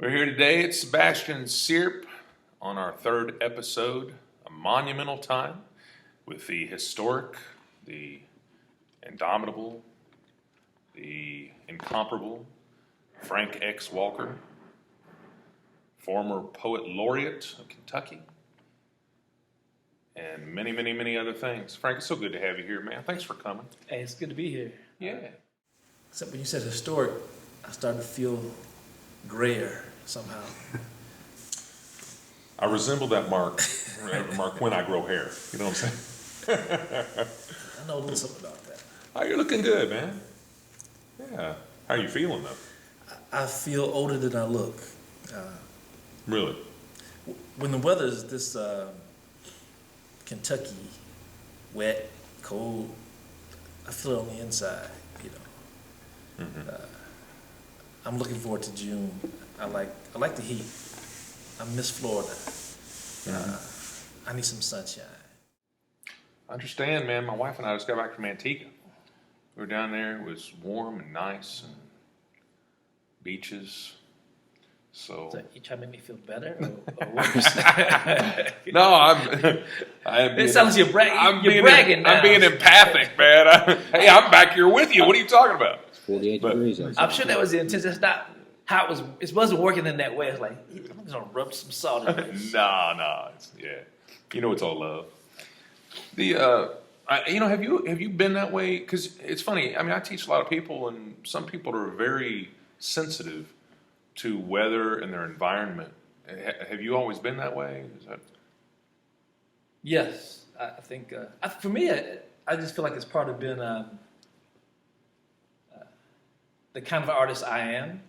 We're here today. It's Sebastian Sierp on our third episode, A Monumental Time, with the historic, the indomitable, the incomparable Frank X. Walker, former poet laureate of Kentucky, and many, many, many other things. Frank, it's so good to have you here, man. Thanks for coming. Hey, it's good to be here. Yeah. Except when you said historic, I started to feel grayer somehow. I resemble that mark when I grow hair. You know what I'm saying? I know a little something about that. Oh, you're looking good, man. Yeah. How are you feeling, though? I feel older than I look. Really? When the weather is this Kentucky, wet, cold, I feel it on the inside, you know. Mm-hmm. I'm looking forward to June. I like the heat. I miss Florida. I need some sunshine. I understand, man. My wife and I just got back from Antigua. We were down there. It was warm and nice and beaches. So You trying to make me feel better or worse? no, I'm It sounds like you're bragging now. I'm being empathic, man. Hey, I'm back here with you. What are you talking about? 48 degrees outside. I'm sure that was the intention. That's not how it was. It wasn't working in that way. It's like, I'm just gonna rub some salt in it. Nah. Yeah, you know it's all love. Have you been that way? Because it's funny. I mean, I teach a lot of people, and some people are very sensitive to weather and their environment. Have you always been that way? Is that... Yes, I think for me, I just feel like it's part of being the kind of artist I am.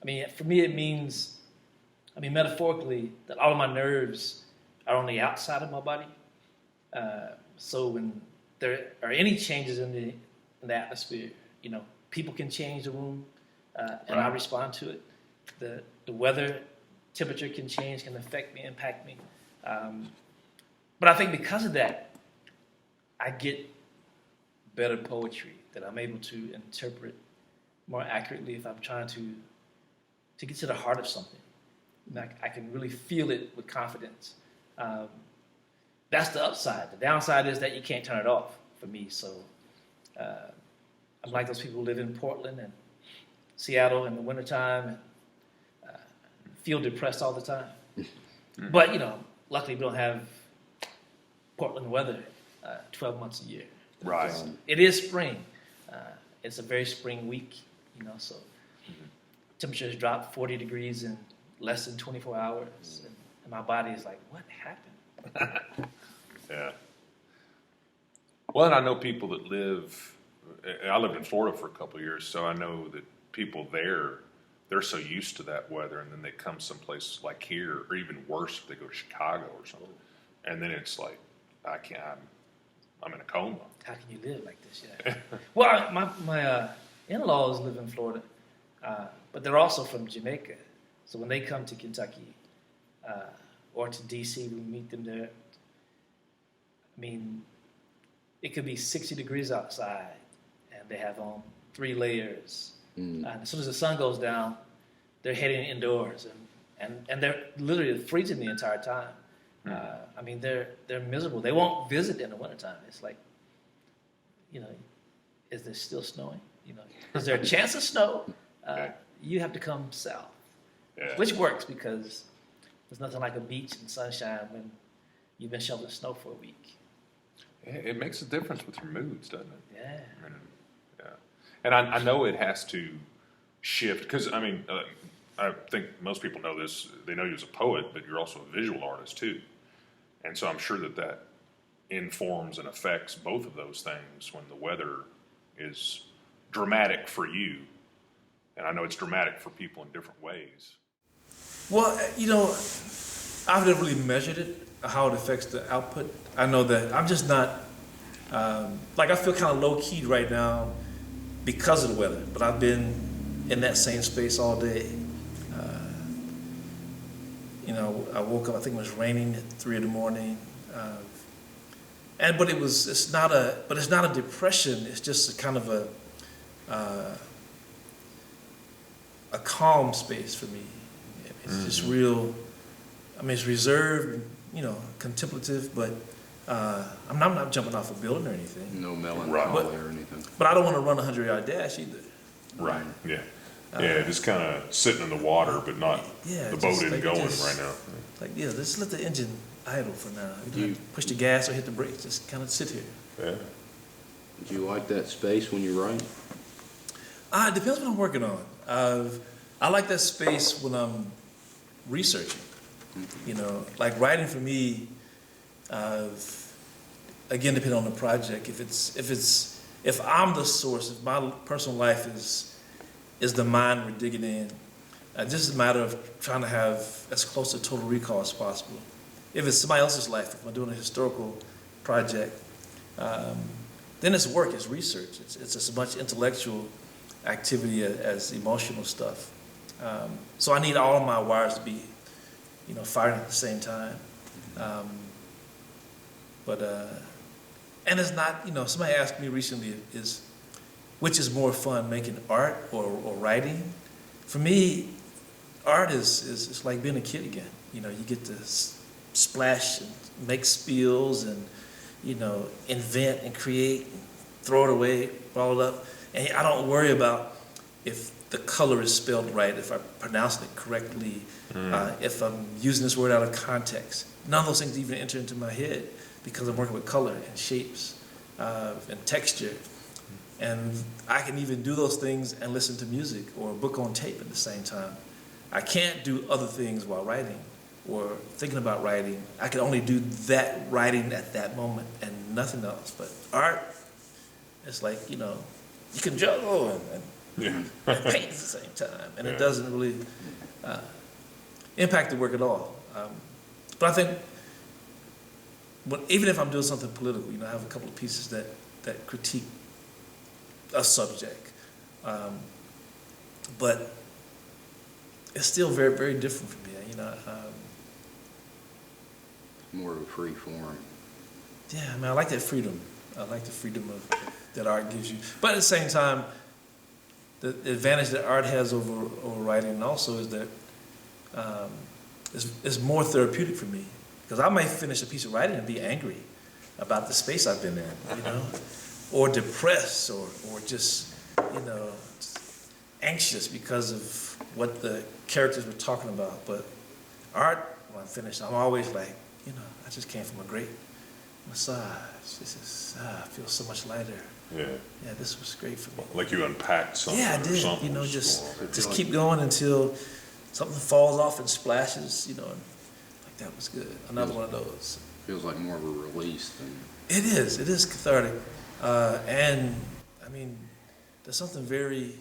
For me, it means, metaphorically, that all of my nerves are on the outside of my body. So when there are any changes in the atmosphere, people can change the room, and I respond to it. The weather, temperature can change, can affect me, impact me. But I think because of that, I get better poetry that I'm able to interpret more accurately if I'm trying to get to the heart of something. I can really feel it with confidence. That's the upside. The downside is that you can't turn it off for me. So I'm like those people who live in Portland and Seattle in the wintertime and feel depressed all the time. But, luckily we don't have Portland weather 12 months a year. Right. It is spring. It's a very spring week, so temperatures drop 40 degrees in less than 24 hours. And my body is like, what happened? Yeah. Well, and I know people that I lived in Florida for a couple of years, so I know that people there, they're so used to that weather, and then they come someplace like here, or even worse if they go to Chicago or something, and then it's like, I'm in a coma. How can you live like this? Yeah. Well, my in-laws live in Florida, but they're also from Jamaica. So when they come to Kentucky or to D.C., we meet them there. It could be 60 degrees outside, and they have on 3 layers. And as soon as the sun goes down, they're heading indoors, and they're literally freezing the entire time. They're miserable. They won't visit in the wintertime. It's like, is there still snowing? Is there a chance of snow? You have to come south, which works because there's nothing like a beach and sunshine when you've been shoveling snow for a week. It makes a difference with your moods, doesn't it? Yeah. Yeah. And I know it has to shift because, I think most people know this. They know you as a poet, but you're also a visual artist too. And so I'm sure that informs and affects both of those things when the weather is dramatic for you. And I know it's dramatic for people in different ways. Well, I've never really measured it, how it affects the output. I know that I'm just not, I feel kind of low-keyed right now because of the weather, but I've been in that same space all day. I woke up, I think it was raining at 3 in the morning. But it's not a depression, it's just a kind of a calm space for me. It's just real. I mean, it's reserved, you know, contemplative, but I'm not jumping off a building or anything. No melancholy or anything. But I don't want to run a 100-yard dash either. Right. Yeah. Yeah. Just kind of sitting in the water, but not the boat isn't like going right now. Like, yeah, just let the engine idle for now. You don't have to push the gas or hit the brakes. Just kind of sit here. Yeah. Do you like that space when you write? It depends what I'm working on. I like that space when I'm researching. You know, like writing for me, again, depending on the project. If I'm the source, if my personal life is the mine we're digging in, just a matter of trying to have as close to total recall as possible. If it's somebody else's life, if I'm doing a historical project, then it's work, it's research. It's as much intellectual activity as emotional stuff. So I need all of my wires to be, you know, firing at the same time. And it's not, you know, somebody asked me recently, which is more fun, making art or writing? For me, art is like being a kid again. You know, you get to splash and make spills and, you know, invent and create, and throw it away, ball it up. And I don't worry about if the color is spelled right, if I pronounce it correctly, if I'm using this word out of context. None of those things even enter into my head because I'm working with color and shapes and texture. And I can even do those things and listen to music or a book on tape at the same time. I can't do other things while writing or thinking about writing. I can only do that writing at that moment and nothing else. But art, it's like, you know, you can juggle and paint at the same time. And it doesn't really impact the work at all. But I think, even if I'm doing something political, you know, I have a couple of pieces that critique a subject. But it's still very, very different from me, you know. More of a free form. Yeah, I mean, I like that freedom. I like the freedom that art gives you. But at the same time, the advantage that art has over writing also is that it's more therapeutic for me. Because I might finish a piece of writing and be angry about the space I've been in, you know, or depressed or just, you know, anxious because of what the characters were talking about. But art, when I'm finished, I'm always like, you know, I just came from a great massage. I feel so much lighter. Yeah. Yeah, this was great for me. Like you unpacked something. Yeah, I did. You know, just keep going until something falls off and splashes, you know, and like that was good. Another one of those. Feels like more of a release than... It is cathartic. And I mean, there's something very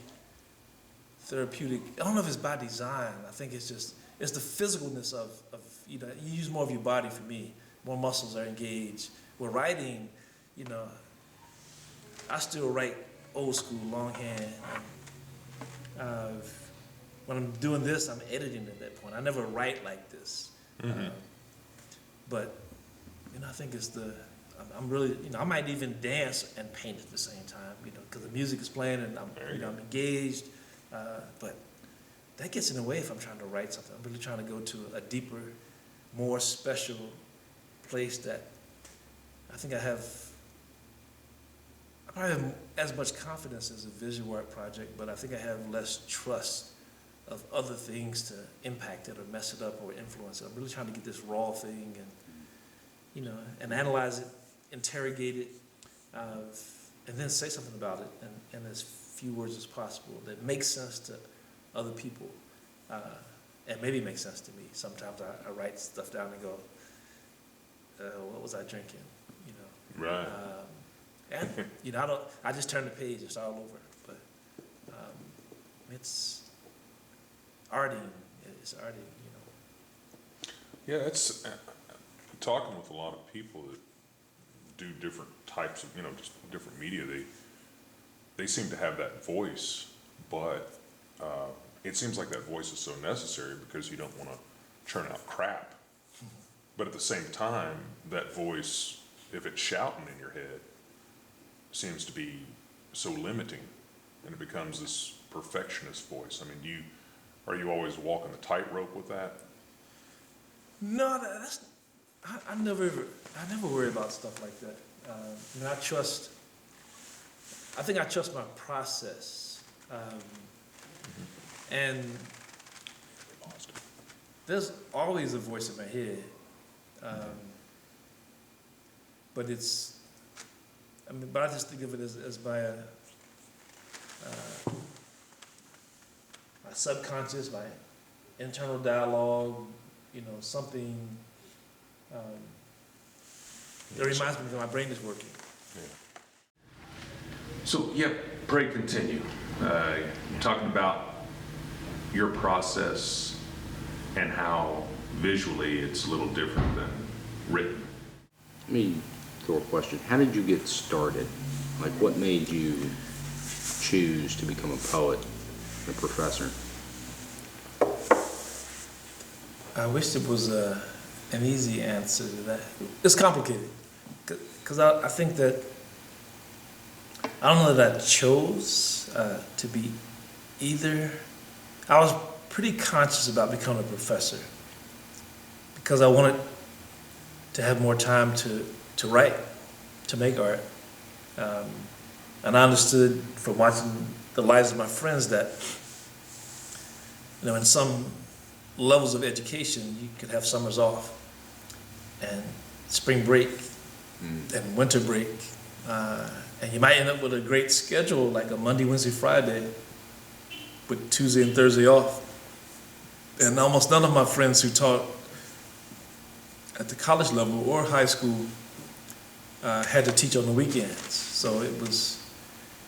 therapeutic. I don't know if it's by design. I think it's the physicalness of, you know, you use more of your body for me. More muscles are engaged. With writing, you know, I still write old school, longhand. When I'm doing this, I'm editing at that point. I never write like this. But, you know, I think it's I'm really, you know, I might even dance and paint at the same time, you know, because the music is playing and I'm engaged. But that gets in the way if I'm trying to write something. I'm really trying to go to a deeper, more special place that I think I probably have as much confidence as a visual art project, but I think I have less trust of other things to impact it or mess it up or influence it. I'm really trying to get this raw thing and, you know, and analyze it, interrogate it, and then say something about it in as few words as possible that makes sense to other people, and maybe makes sense to me. Sometimes I write stuff down and go, what was I drinking? You know. Right. And you know, I just turn the page. It's all over. But it's arting. It's arting. You know. Yeah, it's talking with a lot of people that do different types of, you know, just different media. They seem to have that voice, but it seems like that voice is so necessary because you don't want to churn out crap. But at the same time, that voice, if it's shouting in your head, seems to be so limiting, and it becomes this perfectionist voice. I mean, Are you always walking the tightrope with that? No, I never worry about stuff like that. I think I trust my process. And there's always a voice in my head. But I just think of it as my subconscious, my internal dialogue, something that reminds me that my brain is working. So, yeah, pray continue. You're talking about your process and how visually it's a little different than written. Let me throw a question. How did you get started? Like, what made you choose to become a poet, a professor? I wish there was an easy answer to that. It's complicated because I think that I don't know that I chose to be either. I was pretty conscious about becoming a professor because I wanted to have more time to write, to make art. And I understood from watching the lives of my friends that, in some levels of education, you could have summers off and spring break and winter break. And you might end up with a great schedule, like a Monday, Wednesday, Friday, with Tuesday and Thursday off. And almost none of my friends who taught at the college level or high school had to teach on the weekends. So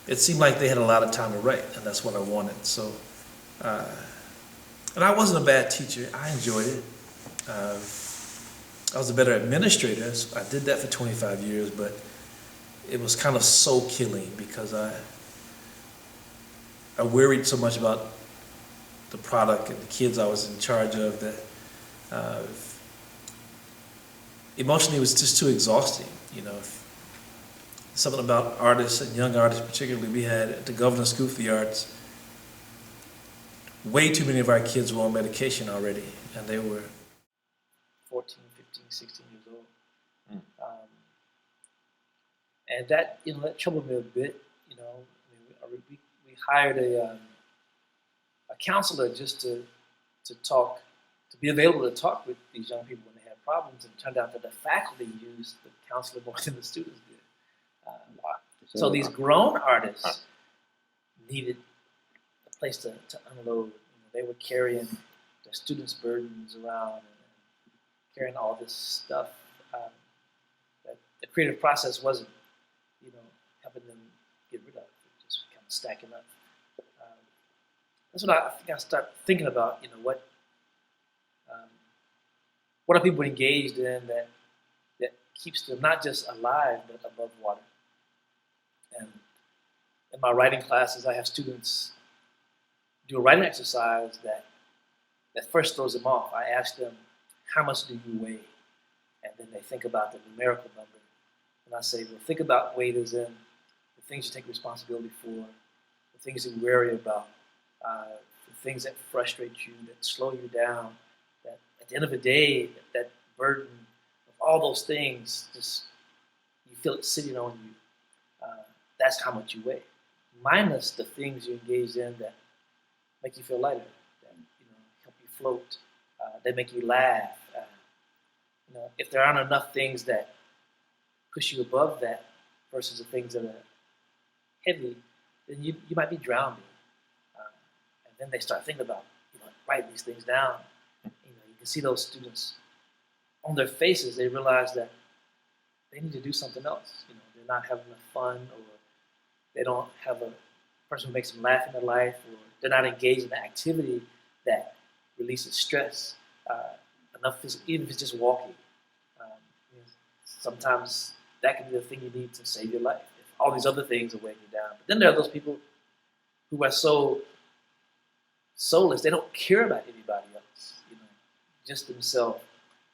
it seemed like they had a lot of time to write, and that's what I wanted. So, and I wasn't a bad teacher. I enjoyed it. I was a better administrator. I did that for 25 years, but it was kind of soul killing because I worried so much about the product and the kids I was in charge of that emotionally it was just too exhausting. Something about artists and young artists particularly. We had at the Governor's School for the Arts, way too many of our kids were on medication already, and they were 14, 15, 16 years old. And that, that troubled me a bit. We hired a counselor just to talk, to be available to talk with these young people when they had problems. And it turned out that the faculty used the counselor more than the students did. So these grown artists needed a place to unload. They were carrying their students' burdens around and carrying all this stuff that the creative process wasn't, helping them get rid of. It just kind of stacking up. That's what I think I start thinking about. What are people engaged in that keeps them not just alive but above water? And in my writing classes, I have students do a writing exercise that first throws them off. I ask them, how much do you weigh? And then they think about the numerical number. And I say, well, think about weight as in the things you take responsibility for, the things that you worry about, the things that frustrate you, that slow you down, that at the end of the day, that burden of all those things, just you feel it sitting on you. That's how much you weigh. Minus the things you engage in that make you feel lighter, that help you float, that make you laugh. If there aren't enough things that push you above that versus the things that are heavy, then you might be drowning. And then they start thinking about writing these things down. You can see those students on their faces. They realize that they need to do something else. They're not having enough fun, or they don't have a person who makes them laugh in their life, or they're not engaged in an activity that releases stress enough, even if it's just walking. Sometimes that can be the thing you need to save your life. If all these other things are weighing you down. But then there are those people who are so soulless, they don't care about anybody else, just themselves.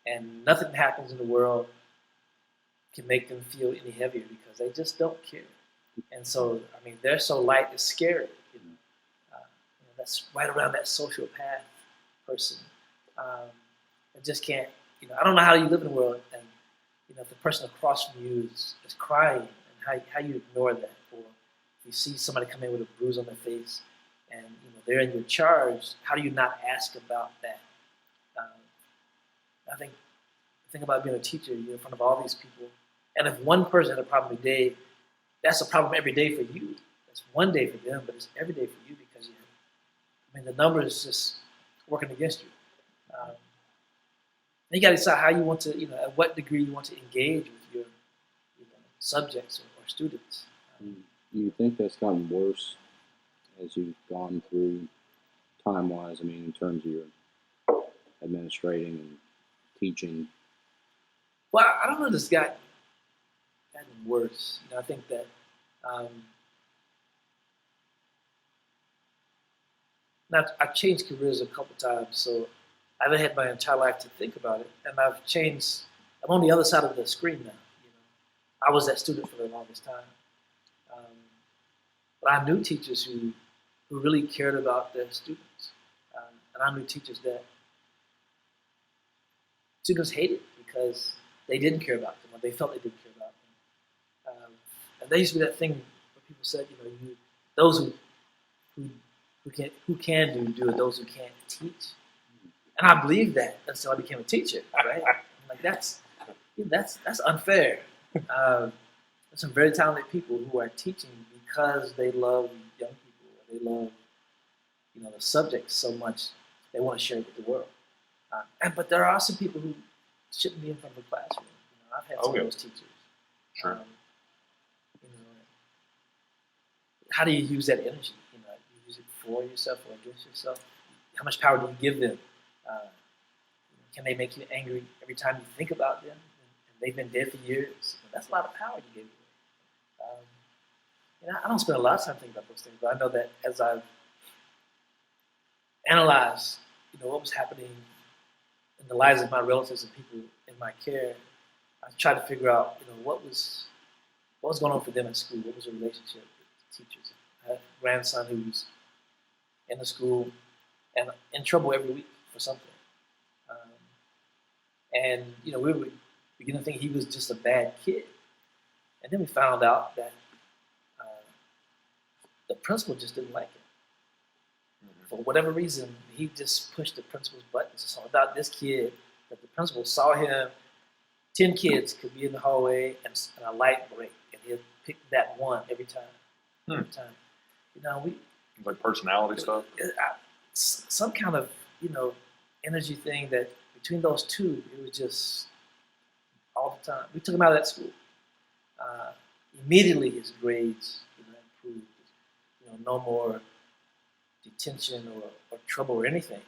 And nothing happens in the world can make them feel any heavier because they just don't care. And so, they're so light, it's scary. that's right around that social path person. And just can't, I don't know how you live in the world, and if the person across from you is crying, and how you ignore that, or if you see somebody come in with a bruise on their face, and they're in your charge, how do you not ask about that? I think the thing about being a teacher, you're in front of all these people, and if one person had a problem a day, that's a problem every day for you. That's one day for them, but it's every day for you because the numbers just working against you. You got to decide how you want to, at what degree you want to engage with your subjects or students. Do you think that's gotten worse as you've gone through time-wise? I mean, in terms of your administrating and teaching? Well, I don't know if it's gotten worse. I think that now I've changed careers a couple times, so I haven't had my entire life to think about it, and I'm on the other side of the screen now. I was that student for the longest time, but I knew teachers who really cared about their students, and I knew teachers that students hated because they didn't care about them, or they felt they didn't care about them. And there used to be that thing where people said, those who can do it, those who can't teach. And I believed that until I became a teacher, right? I'm like, that's unfair. There's some very talented people who are teaching because they love young people, or they love, the subject so much they want to share it with the world. But there are also people who shouldn't be in front of the classroom. I've had some of those teachers. Sure. How do you use that energy? You use it for yourself or against yourself? How much power do you give them? Can they make you angry every time you think about them? And they've been dead for years. That's a lot of power you give away. I don't spend a lot of time thinking about those things, but I know that as I've analyzed, what was happening in the lives of my relatives and people in my care, I tried to figure out, what was going on for them at school. What was the relationship with the teachers? I had a grandson who's in the school and in trouble every week for something. And we were beginning to think he was just a bad kid. And then we found out that the principal just didn't like him. For whatever reason, he just pushed the principal's buttons. So about this kid, that the principal saw him, 10 kids could be in the hallway and a light break, and he'd pick that one every time. Every time. Like personality stuff? Some kind of, energy thing that between those two, it was just all the time. We took him out of that school. Immediately his grades improved. No more detention or trouble or anything.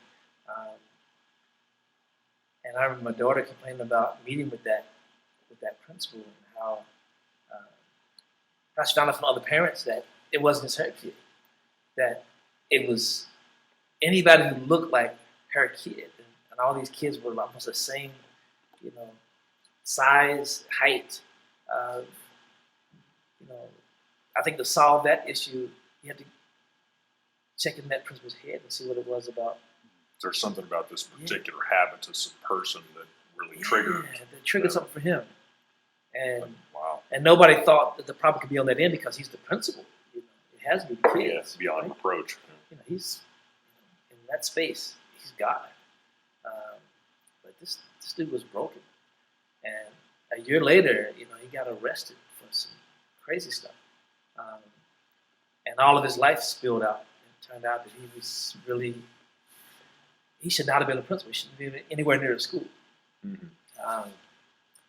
And I remember my daughter complaining about meeting with that principal and how she found out from other parents that it wasn't just her kid, that it was anybody who looked like her kid. And all these kids were almost the same, size, height. I think to solve that issue, you have to check in that principal's head and see what it was about. There's something about this particular habitus of person that really triggered. Yeah, that triggered something for him. And wow. And nobody thought that the problem could be on that end because he's the principal. It has to be the kids. Yeah, it's beyond right? reproach. He's in that space. He's God. But this dude was broken. And a year later, he got arrested for some crazy stuff. And all of his life spilled out. It turned out that he should not have been a principal. He shouldn't be anywhere near the school. Mm-hmm.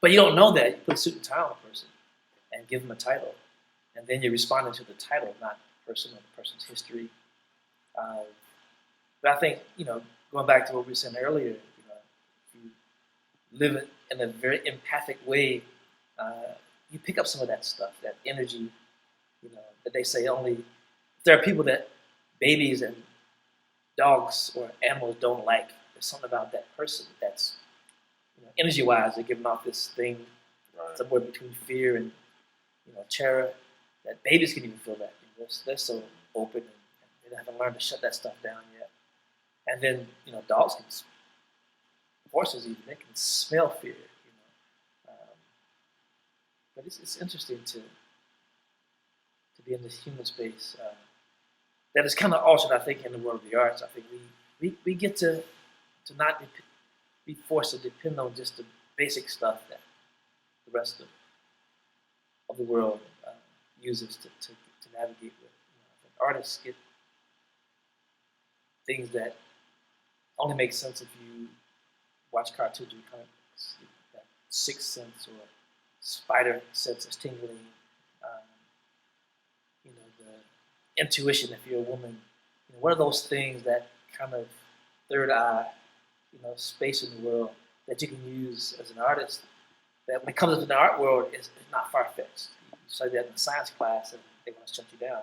But you don't know that. You put a suit and tie on a person and give them a title. And then you're responding to the title, not the person or the person's history. But I think, going back to what we were saying earlier, if you live in a very empathic way, you pick up some of that stuff, that energy, that they say only, there are people that babies and dogs or animals don't like. There's something about that person that's, energy-wise, they're giving off this thing somewhere between fear and, terror, that babies can even feel that. They're so open and They haven't learned to shut that stuff down yet. And then, dogs can, horses even, they can smell fear, but it's interesting to be in this human space that is kind of altered, I think, in the world of the arts. I think we get to not be forced to depend on just the basic stuff that the rest of the world uses to navigate with. I think artists get things that only make sense if you watch cartoons or comic books. That sixth sense or spider sense is tingling. The intuition, if you're a woman. What are those things, that kind of third eye, space in the world that you can use as an artist, that when it comes into the art world, is not far-fetched. You study that in a science class and they want to shut you down.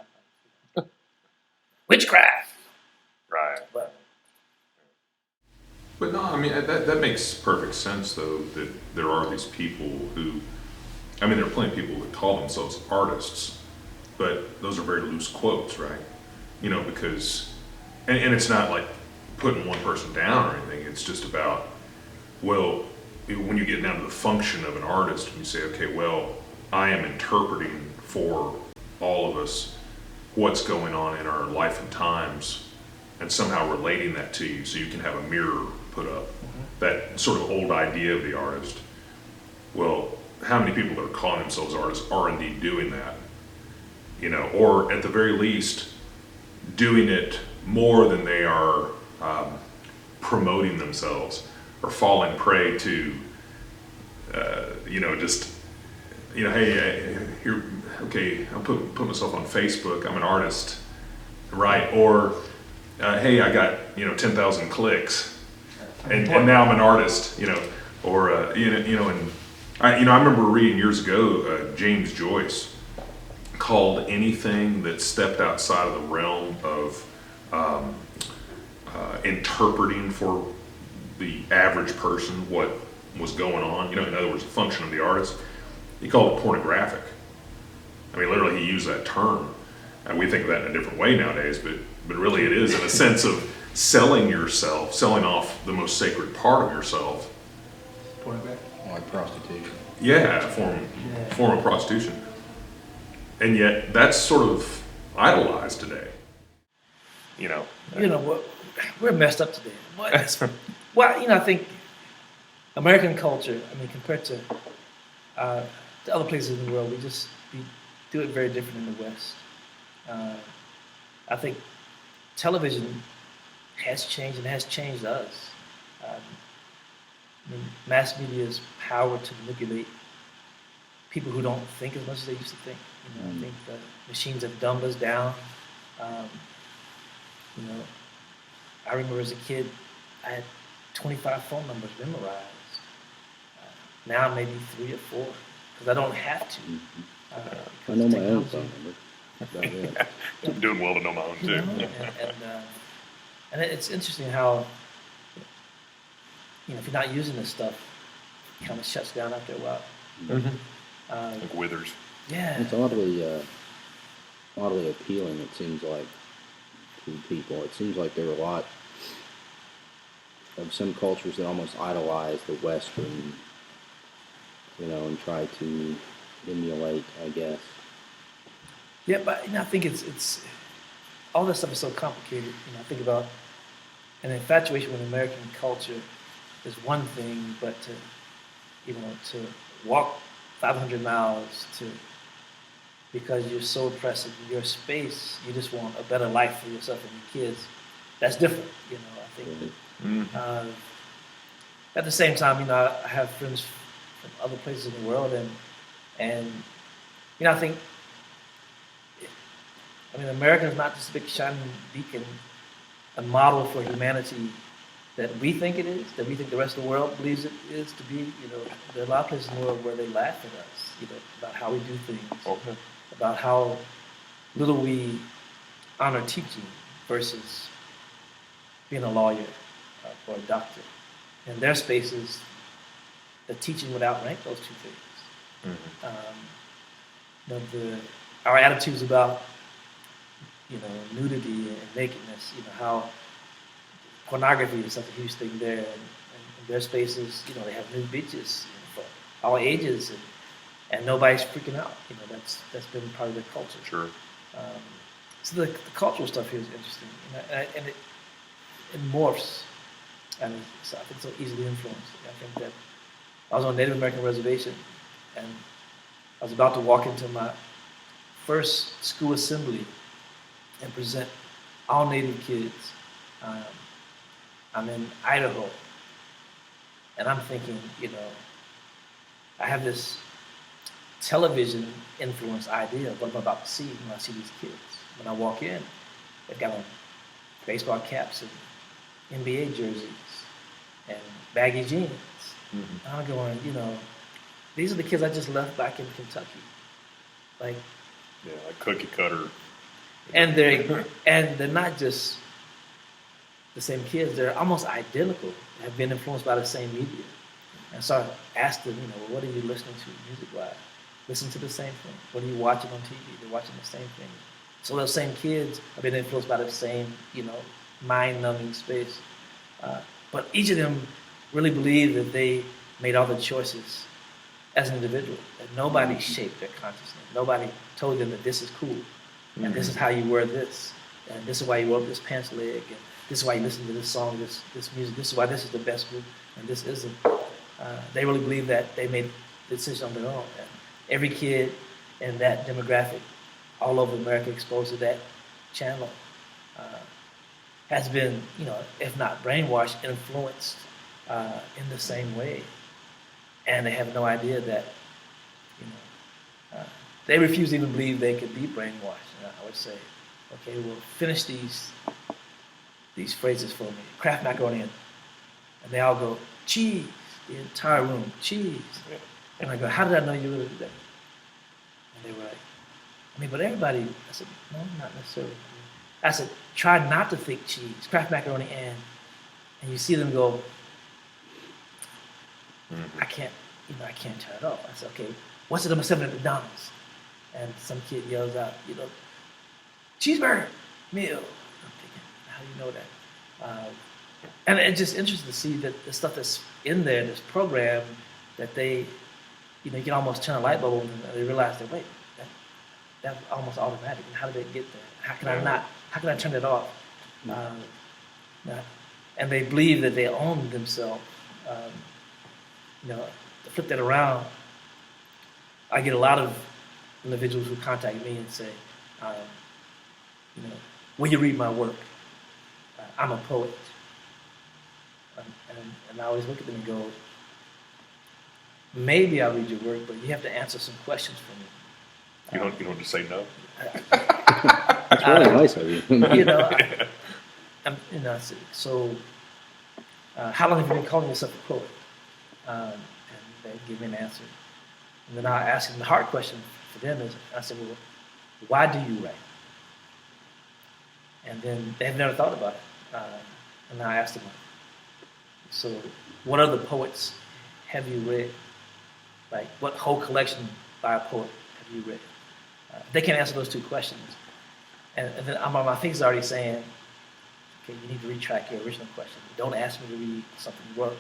Witchcraft! Right. But no, I mean, that makes perfect sense, though, that there are these people who, I mean, there are plenty of people that call themselves artists, but those are very loose quotes, right? Because, and it's not like putting one person down or anything, it's just about, well, when you get down to the function of an artist, and you say, okay, well, I am interpreting for all of us what's going on in our life and times, and somehow relating that to you so you can have a mirror put up. That sort of old idea of the artist. Well, how many people that are calling themselves artists are indeed doing that? Or at the very least, doing it more than they are promoting themselves or falling prey to, hey, here, okay, I'll put myself on Facebook, I'm an artist, right? Or, hey, I got, 10,000 clicks, and now I'm an artist, or, and I remember reading years ago, James Joyce called anything that stepped outside of the realm of interpreting for the average person what was going on, in other words, the function of the artist, he called it pornographic. I mean, literally, he used that term. And we think of that in a different way nowadays, but really it is in a sense of selling yourself, selling off the most sacred part of yourself. Pornographic? Like prostitution. Yeah, a form of prostitution. And yet, that's sort of idolized today. We're messed up today. I think American culture, compared to other places in the world, we do it very different in the West. I think television has changed and has changed us. Mass media's power to manipulate people who don't think as much as they used to think. I think the machines have dumbed us down. I remember as a kid, I had 25 phone numbers memorized. Now maybe 3 or 4, because I don't have to. I know my own phone number. I'm doing well to know my own too. And it's interesting how, if you're not using this stuff, it kind of shuts down after a while. Like withers. Yeah. It's oddly appealing, it seems like, to people. It seems like there are a lot of some cultures that almost idolize the Western, and try to emulate, I guess. Yeah, but I think it's all this stuff is so complicated. I think about an infatuation with American culture is one thing, but to walk 500 miles because you're so oppressive in your space, you just want a better life for yourself and your kids. That's different, I think. At the same time, I have friends from other places in the world, and I think, America is not this big shining beacon, a model for humanity that we think it is, that we think the rest of the world believes it is to be. There are a lot of places in the world where they laugh at us, about how we do things, about how little we honor teaching versus being a lawyer or a doctor. In their spaces, the teaching would outrank those two things. Our attitudes about nudity and nakedness, how pornography is such a huge thing there. And in their spaces, they have nude beaches for all ages, and nobody's freaking out. That's been part of their culture. Sure. So the cultural stuff here is interesting, and it morphs, and I think so easily influenced. I think that I was on a Native American reservation, and I was about to walk into my first school assembly and present all Native kids. I'm in Idaho, and I'm thinking, I have this television influence idea of what I'm about to see when I see these kids. When I walk in, they've got on baseball caps and NBA jerseys and baggy jeans. Mm-hmm. And I'm going, these are the kids I just left back in Kentucky. Like cookie cutter. And they're not just the same kids, they're almost identical. They have been influenced by the same media. And so I asked them, what are you listening to music-wise? Listen to the same thing. What are you watching on TV? They're watching the same thing. So those same kids have been influenced by the same, mind-numbing space. But each of them really believe that they made all the choices as an individual. That nobody shaped their consciousness. Nobody told them that this is cool. And this is how you wear this. And this is why you wear this pants leg. And this is why you listen to this song, this music. This is why this is the best group. And this isn't. They really believe that they made the decision on their own. And every kid in that demographic all over America exposed to that channel has been, if not brainwashed, influenced in the same way. And they have no idea that, they refuse to even believe they could be brainwashed. And I would say, okay, well, finish these phrases for me. Kraft macaroni, and they all go, cheese, the entire room, cheese. And I go, how did I know you were going to do that? And they were like, but everybody, I said, no, not necessarily. I said, try not to think cheese, Kraft macaroni, and you see them go, I can't turn it off. I said, okay, what's the number 7 at McDonald's? And some kid yells out, cheeseburger, meal. I'm thinking, how do you know that? And it's just interesting to see that the stuff that's in there, this program, that they, you can almost turn a light bulb on and they realize that, wait, that's almost automatic. And how did they get there? How can I turn it off? And they believe that they own themselves. To flip that around, I get a lot of individuals who contact me and say, will you read my work? I'm a poet. And I always look at them and go, maybe I'll read your work, but you have to answer some questions for me. You don't just say no? That's really nice of you. So how long have you been calling yourself a poet? And they give me an answer. And then I ask them the hard question for them is, I said, well, why do you write? And then they've never thought about it. And I asked them, so what other poets have you read? Like, what whole collection by a poet have you read? They can't answer those two questions. And then my thing's already saying, okay, you need to retrack your original question. Don't ask me to read something you wrote.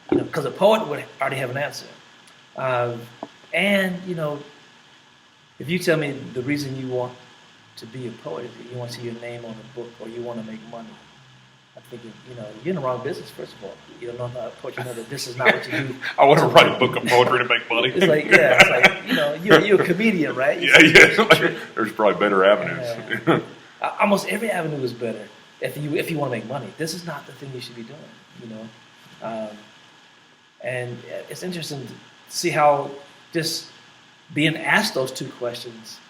Because a poet would already have an answer. If you tell me the reason you want to be a poet is you want to see your name on a book or you want to make money, I'm thinking, you're in the wrong business, first of all. You don't know how to poetry, that this is not what you do. I want to write a book of poetry to make money. It's like, you're a comedian, right? There's probably better avenues. Almost every avenue is better if you want to make money. This is not the thing you should be doing, And it's interesting to see how just being asked those two questions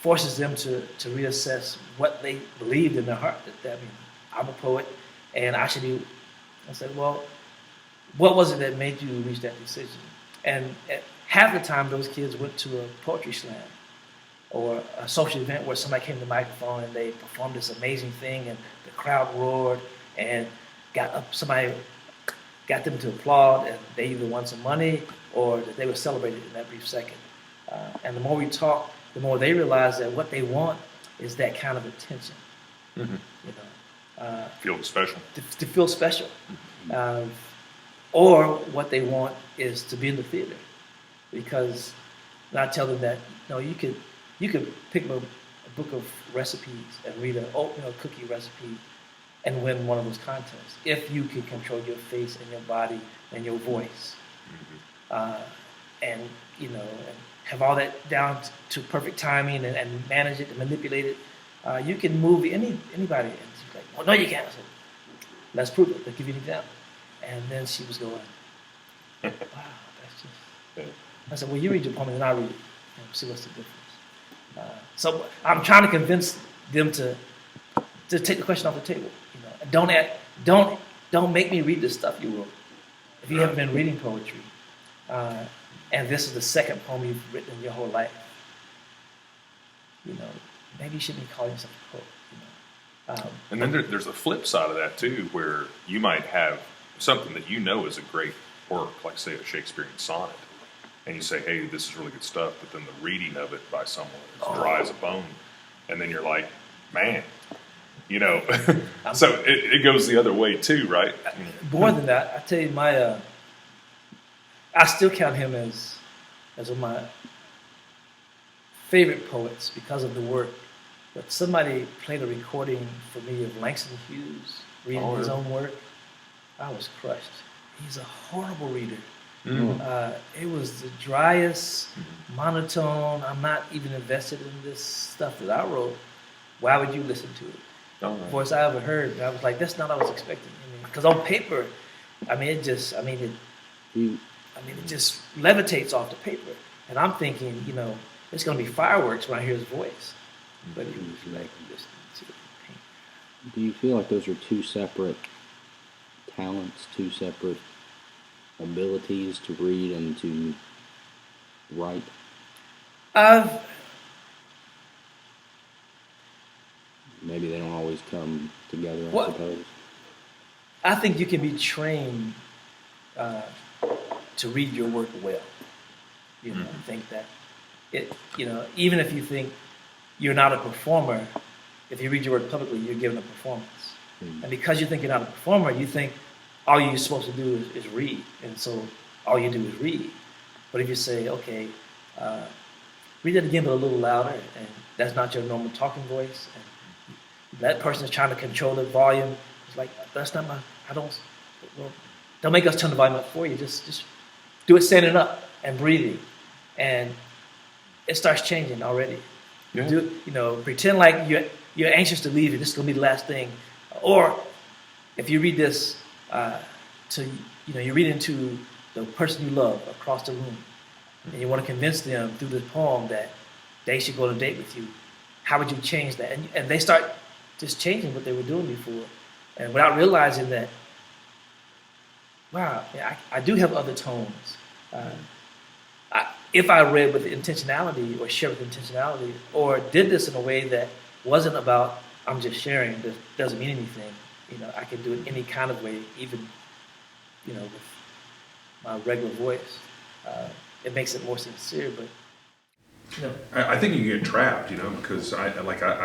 forces them to reassess what they believed in their heart. I'm a poet, and I should be. I said, well, what was it that made you reach that decision? And half the time, those kids went to a poetry slam or a social event where somebody came to the microphone and they performed this amazing thing, and the crowd roared and got up. Somebody got them to applaud, and they either won some money or that they were celebrated in that brief second. And the more we talk, the more they realize that what they want is that kind of attention. Mm-hmm. You know, Feel special. to feel special. Or what they want is to be in the theater, because and I tell them that you could pick a book of recipes and read an oatmeal cookie recipe and win one of those contests if you can control your face and your body and your voice, and and have all that down to perfect timing and manage it and manipulate it. You can move anybody. And she's like, well, no, you can't. I said, let's prove it. Let's give you an example. And then she was going, wow, that's just. I said, well, you read your poem and I read it. See what's the difference. So I'm trying to convince them to take the question off the table. Don't make me read the stuff you wrote. If you haven't been reading poetry, and this is the second poem you've written in your whole life, maybe you shouldn't be calling yourself a poet. And then there's a flip side of that too, where you might have something that is a great work, like say a Shakespearean sonnet, and you say, hey, this is really good stuff, but then the reading of it by someone is dry as a bone, and then you're like, man, so it goes the other way too, right? More than that, I tell you, I still count him as one of my favorite poets because of the work. But somebody played a recording for me of Langston Hughes reading his own work. I was crushed. He's a horrible reader. It was the driest, monotone. I'm not even invested in this stuff that I wrote. Why would you listen to it? Voice I ever heard. And I was like, that's not what I was expecting. Because on paper, it just levitates off the paper. And I'm thinking, it's going to be fireworks when I hear his voice. But he was like, listening to it. Do you feel like those are two separate talents, two separate abilities to read and to write? Maybe they don't always come together, I suppose. I think you can be trained to read your work well. Think that even if you think you're not a performer, if you read your work publicly, you're given a performance. And because you think you're not a performer, you think all you're supposed to do is read. And so all you do is read. But if you say, okay, read it again but a little louder, and that's not your normal talking voice, and that person is trying to control the volume, it's like, that's not don't make us turn the volume up for you. Just do it standing up and breathing. And it starts changing already. Yeah. Pretend like you're anxious to leave. This is going to be the last thing. Or if you read this, you read into the person you love across the room, and you want to convince them through this poem that they should go on a date with you. How would you change that? And they start just changing what they were doing before, and without realizing that, wow, I do have other tones. If I read with intentionality or shared with intentionality or did this in a way that wasn't about, I'm just sharing, that doesn't mean anything, I can do it any kind of way, even, with my regular voice. It makes it more sincere, but, I think you get trapped, because I've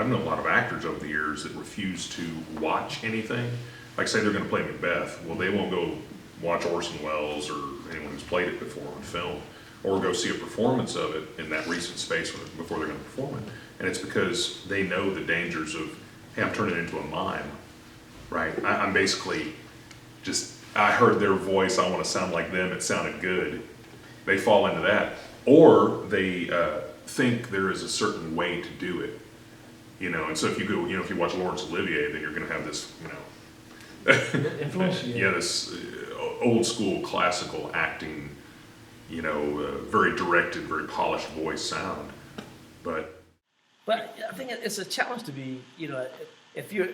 known a lot of actors over the years that refuse to watch anything. Like, say they're going to play Macbeth. Well, they won't go watch Orson Welles or anyone who's played it before on film, or go see a performance of it in that recent space before they're going to perform it. And it's because they know the dangers of, hey, I'm turning it into a mime, right? I'm basically I heard their voice, I want to sound like them, it sounded good. They fall into that. Or they think there is a certain way to do it, and so if you go, if you watch Laurence Olivier, then you're going to have this, influence. This old school classical acting, very directed, very polished voice sound. But I think it's a challenge to be, if you're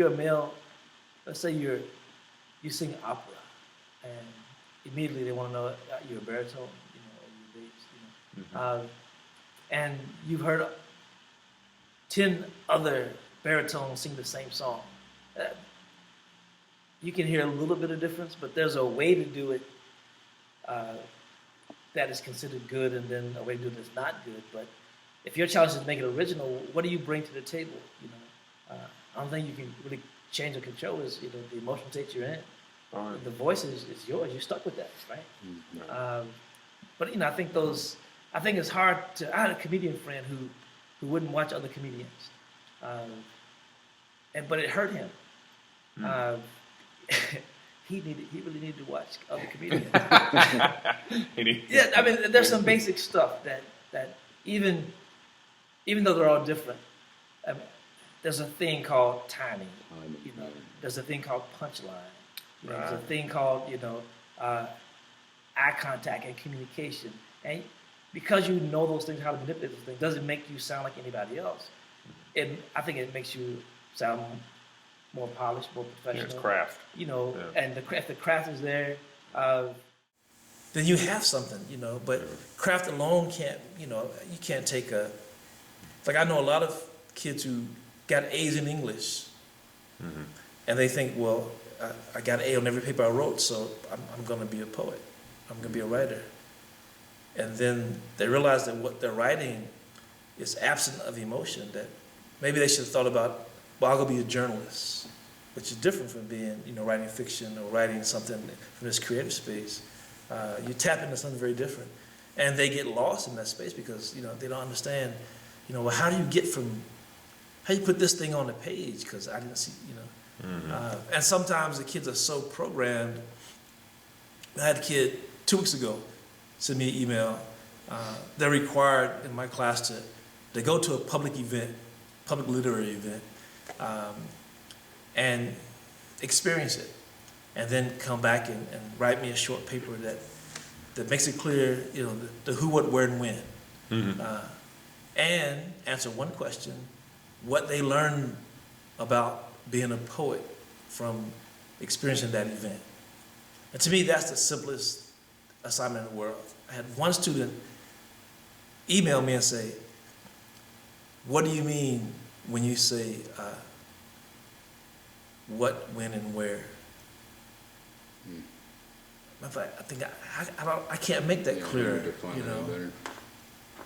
a male, let's say you sing opera, and immediately they want to know you're a baritone, or you're bass, and you've heard 10 other baritones sing the same song. You can hear a little bit of difference, but there's a way to do it that is considered good, and then a way to do it that's not good. But if your challenge is to make it original, what do you bring to the table? I don't think you can really change or control is the emotional state you're in. All right. The voice is yours. You're stuck with that, right? Mm-hmm. But I think it's hard to. I had a comedian friend who wouldn't watch other comedians, but it hurt him. He really needed to watch other comedians. Yeah, I mean, there's some basic stuff that even though they're all different, I mean, there's a thing called timing. There's a thing called punchline. There's a thing called eye contact and communication. And because you know those things, how to manipulate those things, doesn't make you sound like anybody else. I think it makes you sound more polished, more professional. Yeah, it's craft. And if the craft is there, then you have something, But craft alone can't, you can't take like I know a lot of kids who got A's in English, and they think, well, I got an A on every paper I wrote, so I'm going to be a poet. I'm going to be a writer. And then they realize that what they're writing is absent of emotion, that maybe they should have thought about, well, I'll go be a journalist, which is different from being, writing fiction or writing something from this creative space. You tap into something very different. And they get lost in that space because, they don't understand, well, how do you put this thing on the page? Because I didn't see, and sometimes the kids are so programmed. I had a kid 2 weeks ago send me an email. They're required in my class to go to a public literary event, and experience it, and then come back and write me a short paper that makes it clear, the who, what, where, and when, and answer one question: what they learned about being a poet from experiencing that event. And to me, that's the simplest assignment in the world. I had one student email me and say, what do you mean when you say what, when, and where? I think I can't make that clear,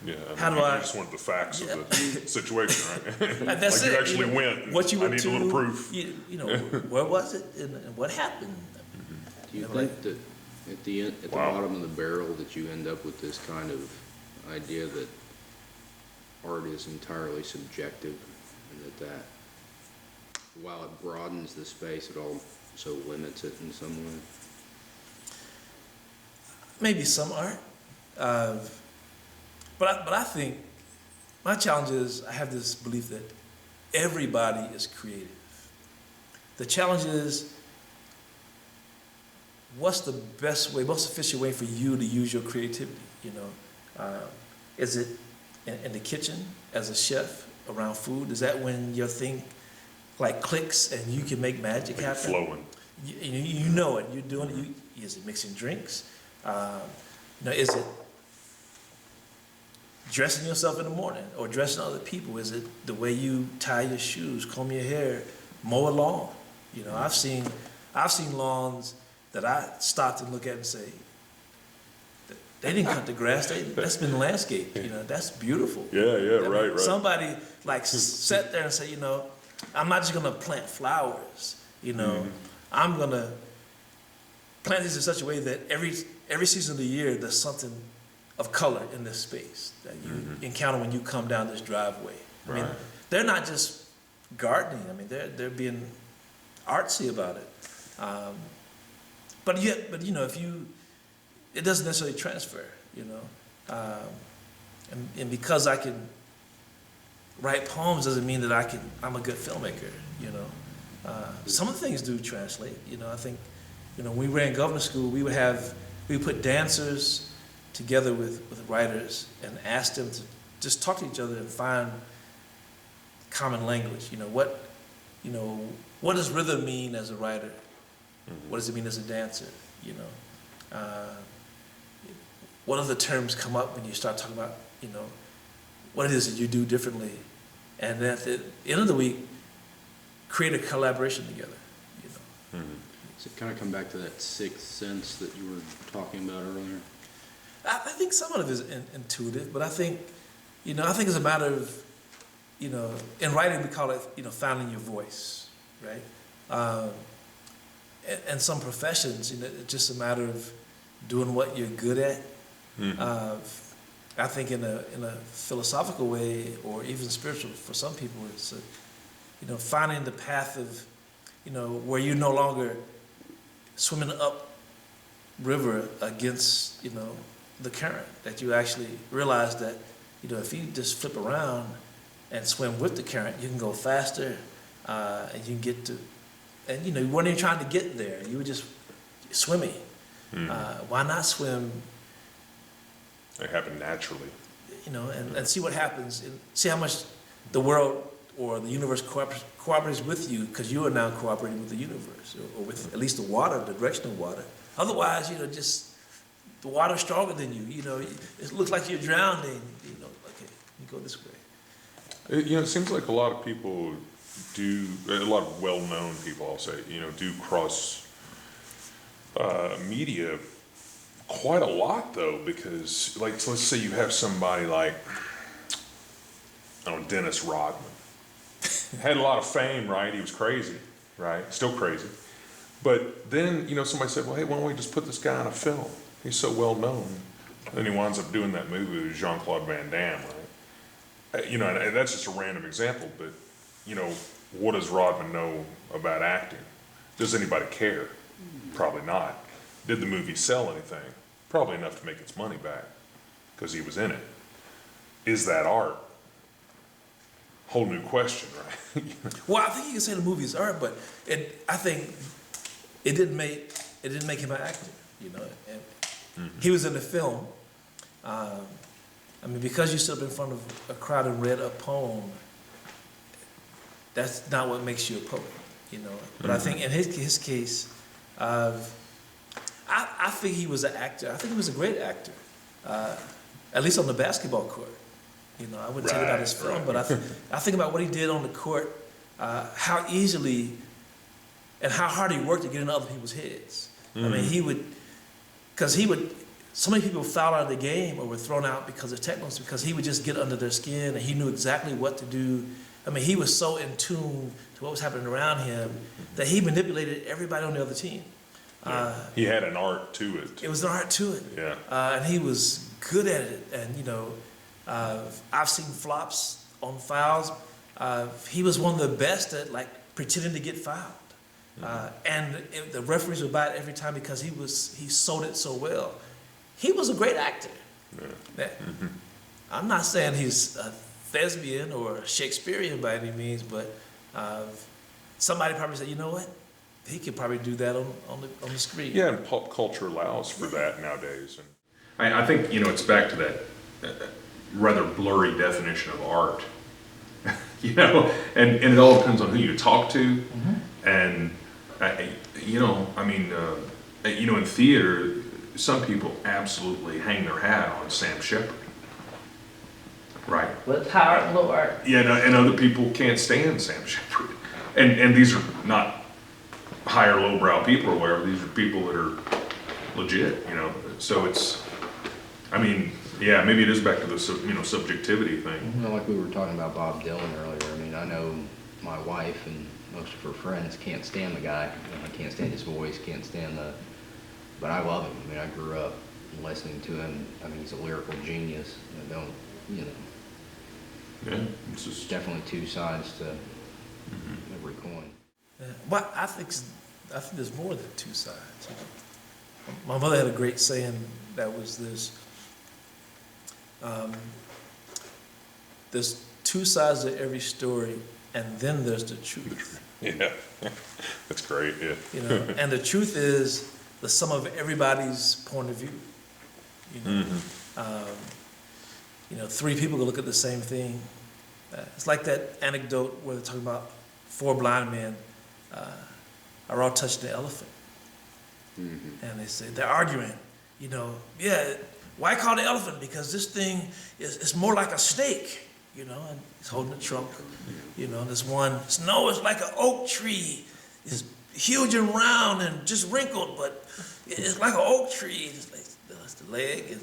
Yeah, How do you I- just want the facts of the situation, right? And that's like it. you actually went. What you I went need to, a little proof. Where was it and what happened? Do you think that at the end, at the Wow. bottom of the barrel, that you end up with this kind of idea that art is entirely subjective, and that while it broadens the space, it also limits it in some way? Maybe some art, but I think my challenge is I have this belief that everybody is creative. The challenge is, what's the best way, most efficient way for you to use your creativity? Is it in the kitchen as a chef around food? Is that when your thing like clicks and you can make magic Like happen? flowing. You know it. You're doing it. Is it mixing drinks? Is it dressing yourself in the morning or dressing other people? Is it the way you tie your shoes, comb your hair, mow a lawn? I've seen lawns that I stopped and look at and say, they didn't cut the grass. That's been landscaped. That's beautiful. Yeah, right. Somebody sat there and said, I'm not just gonna plant flowers. I'm gonna plant these in such a way that every season of the year there's something of color in this space that you encounter when you come down this driveway. I mean, they're not just gardening. I mean, they're being artsy about it. But if it doesn't necessarily transfer. And because I can write poems doesn't mean that I'm a good filmmaker. Some of the things do translate. I think, when we ran governor school, we would put dancers together with writers and ask them to just talk to each other and find common language. What does rhythm mean as a writer? What does it mean as a dancer? What other terms come up when you start talking about, what it is that you do differently? And then at the end of the week, create a collaboration together. Does it kind of come back to that sixth sense that you were talking about earlier? I think some of it is intuitive, but I think I think it's a matter of, in writing we call it, finding your voice, right? And some professions, it's just a matter of doing what you're good at. I think in a philosophical way, or even spiritual for some people, it's finding the path of, where you're no longer swimming up river against, the current, that you actually realize that, if you just flip around and swim with the current, you can go faster, and you can get to, and you weren't even trying to get there, you were just swimming. Why not swim? It happened naturally. And see what happens, and see how much the world or the universe cooperates with you, because you are now cooperating with the universe, or with at least the water, the direction of water. Otherwise, just the water's stronger than you. It looks like you're drowning. Okay, you go this way. It seems like a lot of people do, a lot of well-known people, I'll say, do cross media quite a lot, though, because, like, so let's say you have somebody like, Dennis Rodman. Had a lot of fame, right? He was crazy, right? Still crazy. But then, somebody said, well, hey, why don't we just put this guy in a film? He's so well known. And he winds up doing that movie with Jean-Claude Van Damme, right? And that's just a random example, but, what does Rodman know about acting? Does anybody care? Probably not. Did the movie sell anything? Probably enough to make its money back, because he was in it. Is that art? Whole new question, right? Well, I think you can say the movie is art, but I think it didn't make him an actor, And he was in the film. Because you stood up in front of a crowd and read a poem, that's not what makes you a poet, But I think in his case, I think he was an actor. I think he was a great actor, at least on the basketball court. I wouldn't say about his film, but I think about what he did on the court, how easily and how hard he worked to get in other people's heads. So many people fouled out of the game or were thrown out because of technicals, because he would just get under their skin and he knew exactly what to do. He was so in tune to what was happening around him that he manipulated everybody on the other team. He had an art to it. It was an art to it. Yeah. And he was good at it. And, I've seen flops on fouls. He was one of the best at, pretending to get fouled. And the referees would buy it every time because he sold it so well. He was a great actor. Yeah. I'm not saying he's a thespian or a Shakespearean by any means, but somebody probably said, you know what? He could probably do that on the screen. Yeah, and pop culture allows for that nowadays. And I think, it's back to that rather blurry definition of art. And it all depends on who you talk to. And, in theater, some people absolutely hang their hat on Sam Shepard. Right? With high art and low art. Yeah, and other people can't stand Sam Shepard. And these are not high or lowbrow people or whatever. These are people that are legit, So it's, maybe it is back to the subjectivity thing. Like we were talking about Bob Dylan earlier. I know my wife and most of her friends can't stand the guy. Can't stand his voice, can't stand but I love him. I grew up listening to him. He's a lyrical genius. Yeah, it's just definitely two sides to every coin. But I think there's more than two sides. My mother had a great saying that was this: there's two sides to every story, and then there's the truth. Yeah, that's great. Yeah, and the truth is the sum of everybody's point of view. Three people can look at the same thing. It's like that anecdote where they're talking about four blind men are all touching the elephant. And they say, they're arguing, why call the elephant? Because this thing is more like a snake, and he's holding the trunk. This one, no, it's like an oak tree. It's huge and round and just wrinkled, but it's like an oak tree. That's the leg, and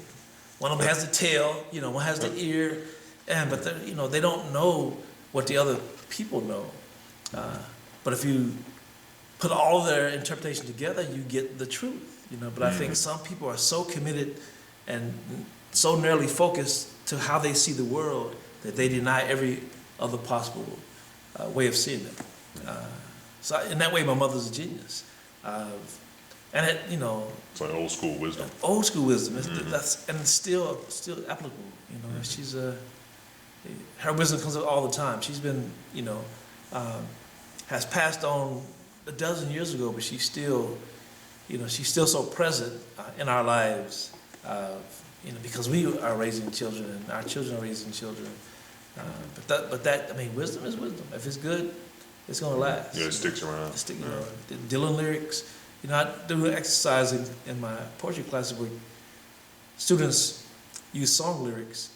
one of them has the tail, one has the ear, but they don't know what the other people know. But if you put all of their interpretation together, you get the truth. But I think some people are so committed and so narrowly focused to how they see the world that they deny every other possible way of seeing it. So in that way, my mother's a genius. And It's like old school wisdom. Old school wisdom. That's and it's still applicable. She's her wisdom comes up all the time. She's been has passed on a dozen years ago, but she's still so present in our lives. Because we are raising children and our children are raising children. Wisdom is wisdom. If it's good, it's gonna last. Yeah, it sticks around. Dylan lyrics. I do an exercise in my poetry classes where students use song lyrics,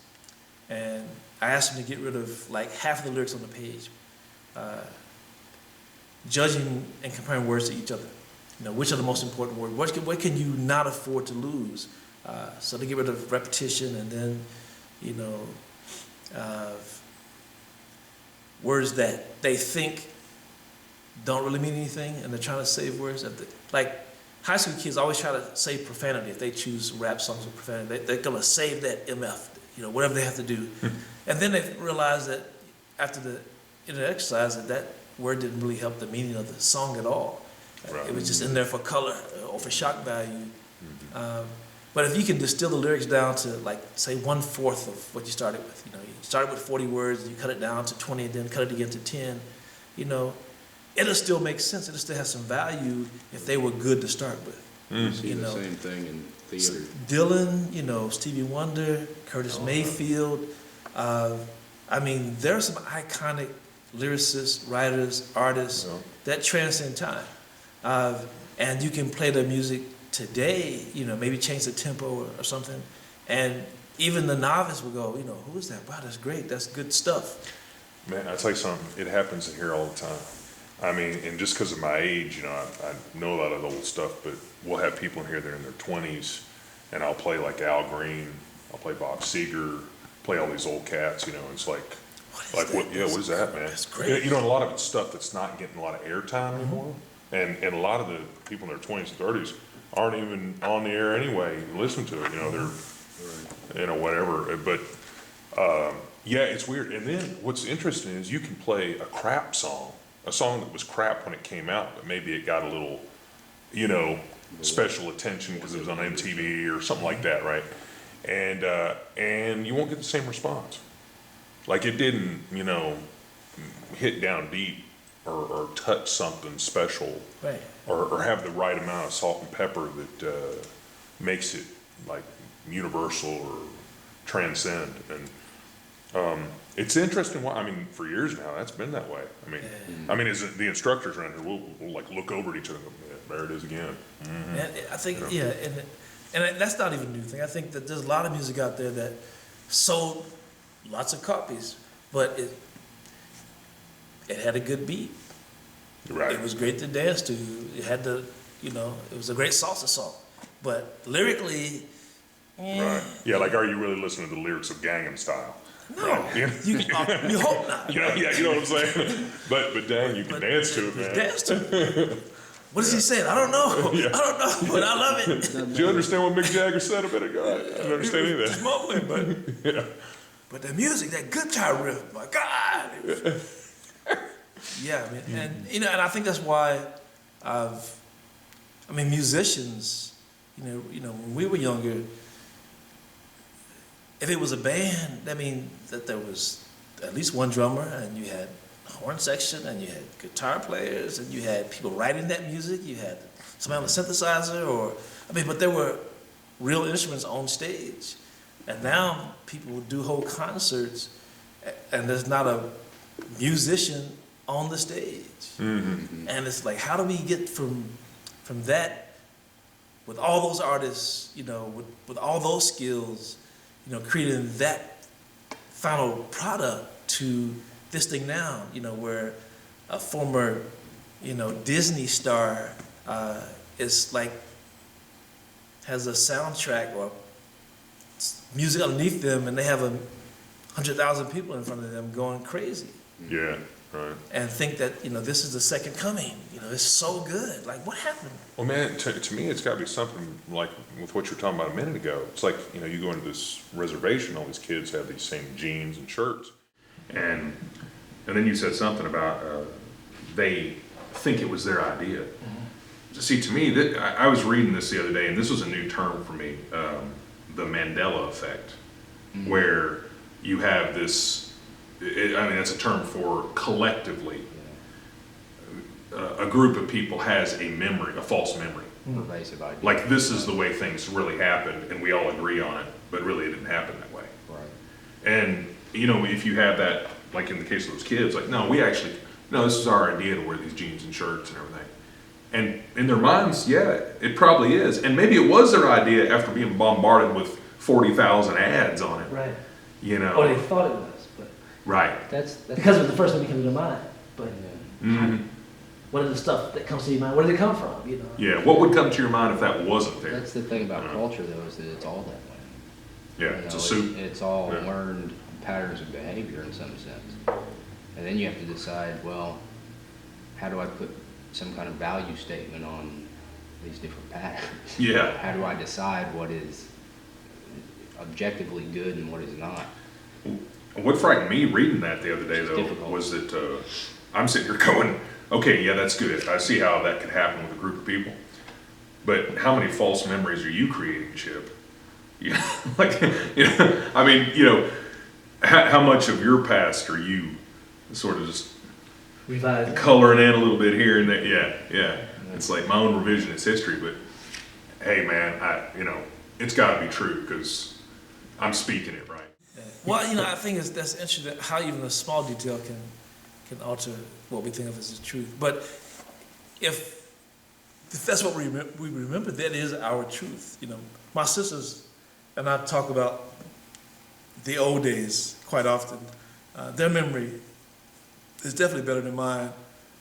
and I ask them to get rid of like half of the lyrics on the page, judging and comparing words to each other. Which are the most important words? What can you not afford to lose? So they get rid of repetition, and then words that they think don't really mean anything, and they're trying to save words. Like high school kids always try to save profanity. If they choose rap songs with profanity, they're gonna save that MF, whatever they have to do. And then they realize that after the exercise that word didn't really help the meaning of the song at all. Right. It was just in there for color or for shock value. But if you can distill the lyrics down to like say 1/4 of what you started with, you started with 40 words, and you cut it down to 20, and then cut it again to 10, it'll still make sense. It'll still have some value if they were good to start with. You see the same thing in theater. Dylan, Stevie Wonder, Curtis Mayfield. There are some iconic lyricists, writers, artists that transcend time. And you can play their music today, maybe change the tempo or something. And even the novice will go, who is that? Wow, that's great. That's good stuff. Man, I tell you something, it happens in here all the time. And just because of my age, I know a lot of the old stuff, but we'll have people in here that are in their 20s, and I'll play like Al Green, I'll play Bob Seger, play all these old cats, it's like, what is that, man? That's great. And a lot of it's stuff that's not getting a lot of airtime anymore. And a lot of the people in their 20s and 30s aren't even on the air anyway. Listen to it, they're, whatever. But it's weird. And then what's interesting is you can play a crap song, a song that was crap when it came out, but maybe it got a little, special attention because it was on MTV or something like that, right? And you won't get the same response. Like it didn't, hit down deep or touch something special, right? Or have the right amount of salt and pepper that makes it like universal or transcend. And it's interesting. For years now, that's been that way. As the instructors around here, we'll like look over at each other and go, yeah, there it is again. Mm-hmm. And I think, and that's not even a new thing. I think that there's a lot of music out there that sold lots of copies, but it had a good beat. Right. It was great to dance to. It had it was a great salsa song. But lyrically, right. Yeah, like are you really listening to the lyrics of Gangnam Style? No. Right? You hope not. You know what I'm saying? But dang, you can dance to it, man. Dance to it. What is he saying? I don't know. Yeah. I don't know, but I love it. Do you understand what Mick Jagger said a minute ago? I didn't understand either. He's mumbling, but but the music, that guitar riff, my God. Yeah, and I think that's why musicians, when we were younger, if it was a band, that means that there was at least one drummer, and you had a horn section, and you had guitar players, and you had people writing that music, you had somebody on the synthesizer, but there were real instruments on stage. And now people will do whole concerts, and there's not a musician on the stage. Mm-hmm. And it's like, how do we get from that, with all those artists, with all those skills, creating that final product to this thing now, where a former, Disney star is like, has a soundtrack or music underneath them, and they have a 100,000 people in front of them going crazy. Yeah, right. And think that, this is the second coming. It's so good. Like, what happened? Well, man, to me, it's got to be something like with what you were talking about a minute ago. It's like, you go into this reservation, all these kids have these same jeans and shirts. And then you said something about they think it was their idea. See, to me, I was reading this the other day, and this was a new term for me, the Mandela effect, where you have this, that's a term for collectively, a group of people has a memory, a false memory. Pervasive idea. Like, this is the way things really happened, and we all agree on it, but really it didn't happen that way. Right. And, if you have that, like in the case of those kids, like, no, this is our idea to wear these jeans and shirts and everything. And in their minds, yeah, it probably is. And maybe it was their idea after being bombarded with 40,000 ads on it. Right. Or they thought it was, but right. that's because it was the first thing that came to their mind. But what are the stuff that comes to your mind? Where did it come from? Yeah, what would come to your mind if that wasn't there? That's the thing about culture, though, is that it's all that way. Yeah, it's a soup. It's all learned patterns of behavior in some sense. And then you have to decide, well, how do I put some kind of value statement on these different patterns? Yeah. How do I decide what is objectively good and what is not? What frightened me reading that the other day, though, difficult. was that I'm sitting here going, okay, yeah, that's good. I see how that could happen with a group of people. But how many false memories are you creating, Chip? How much of your past are you sort of just revised, coloring in a little bit here and there? Yeah. It's like my own revisionist history, but hey, man, it's got to be true because I'm speaking it right. Well, I think that's interesting how even a small detail can alter what we think of as the truth. But if that's what we remember, that is our truth. My sisters and I talk about the old days quite often. Their memory is definitely better than mine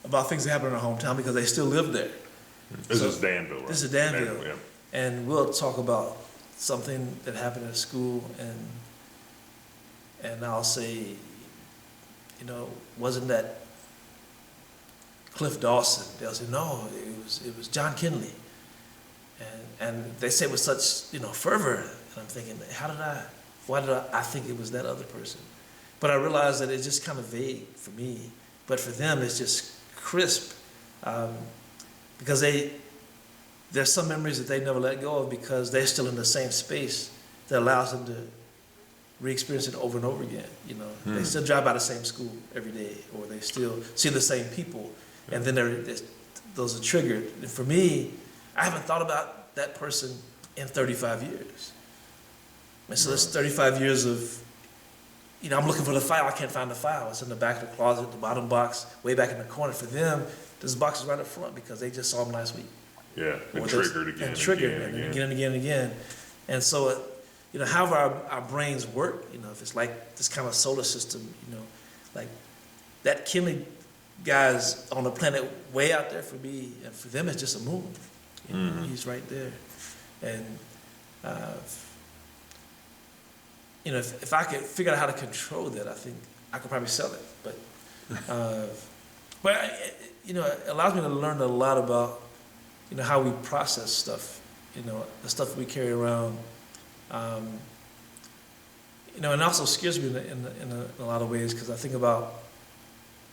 about things that happened in our hometown because they still live there. This is Danville, right? This is Danville. Danville, yeah. And we'll talk about something that happened at school, and I'll say, wasn't that Cliff Dawson? They'll say, no, it was John Kinley. And they say it with such, fervor, and I'm thinking, why did I think it was that other person? But I realized that it's just kind of vague for me, but for them it's just crisp, because there's some memories that they never let go of because they're still in the same space that allows them to re-experience it over and over again. They still drive by the same school every day, or they still see the same people, and then those are triggered. And for me, I haven't thought about that person in 35 years. And so that's 35 years of, I'm looking for the file, I can't find the file. It's in the back of the closet, the bottom box, way back in the corner. For them, this box is right up front because they just saw them last week. Yeah, and triggered again. And triggered again and again and again. And so, however our brains work, if it's like this kind of solar system, like that Kinley guy's on the planet way out there for me, and for them it's just a moon. He's right there. And, if I could figure out how to control that, I think I could probably sell it. But it allows me to learn a lot about, how we process stuff, the stuff we carry around. And it also scares me in a lot of ways because I think about,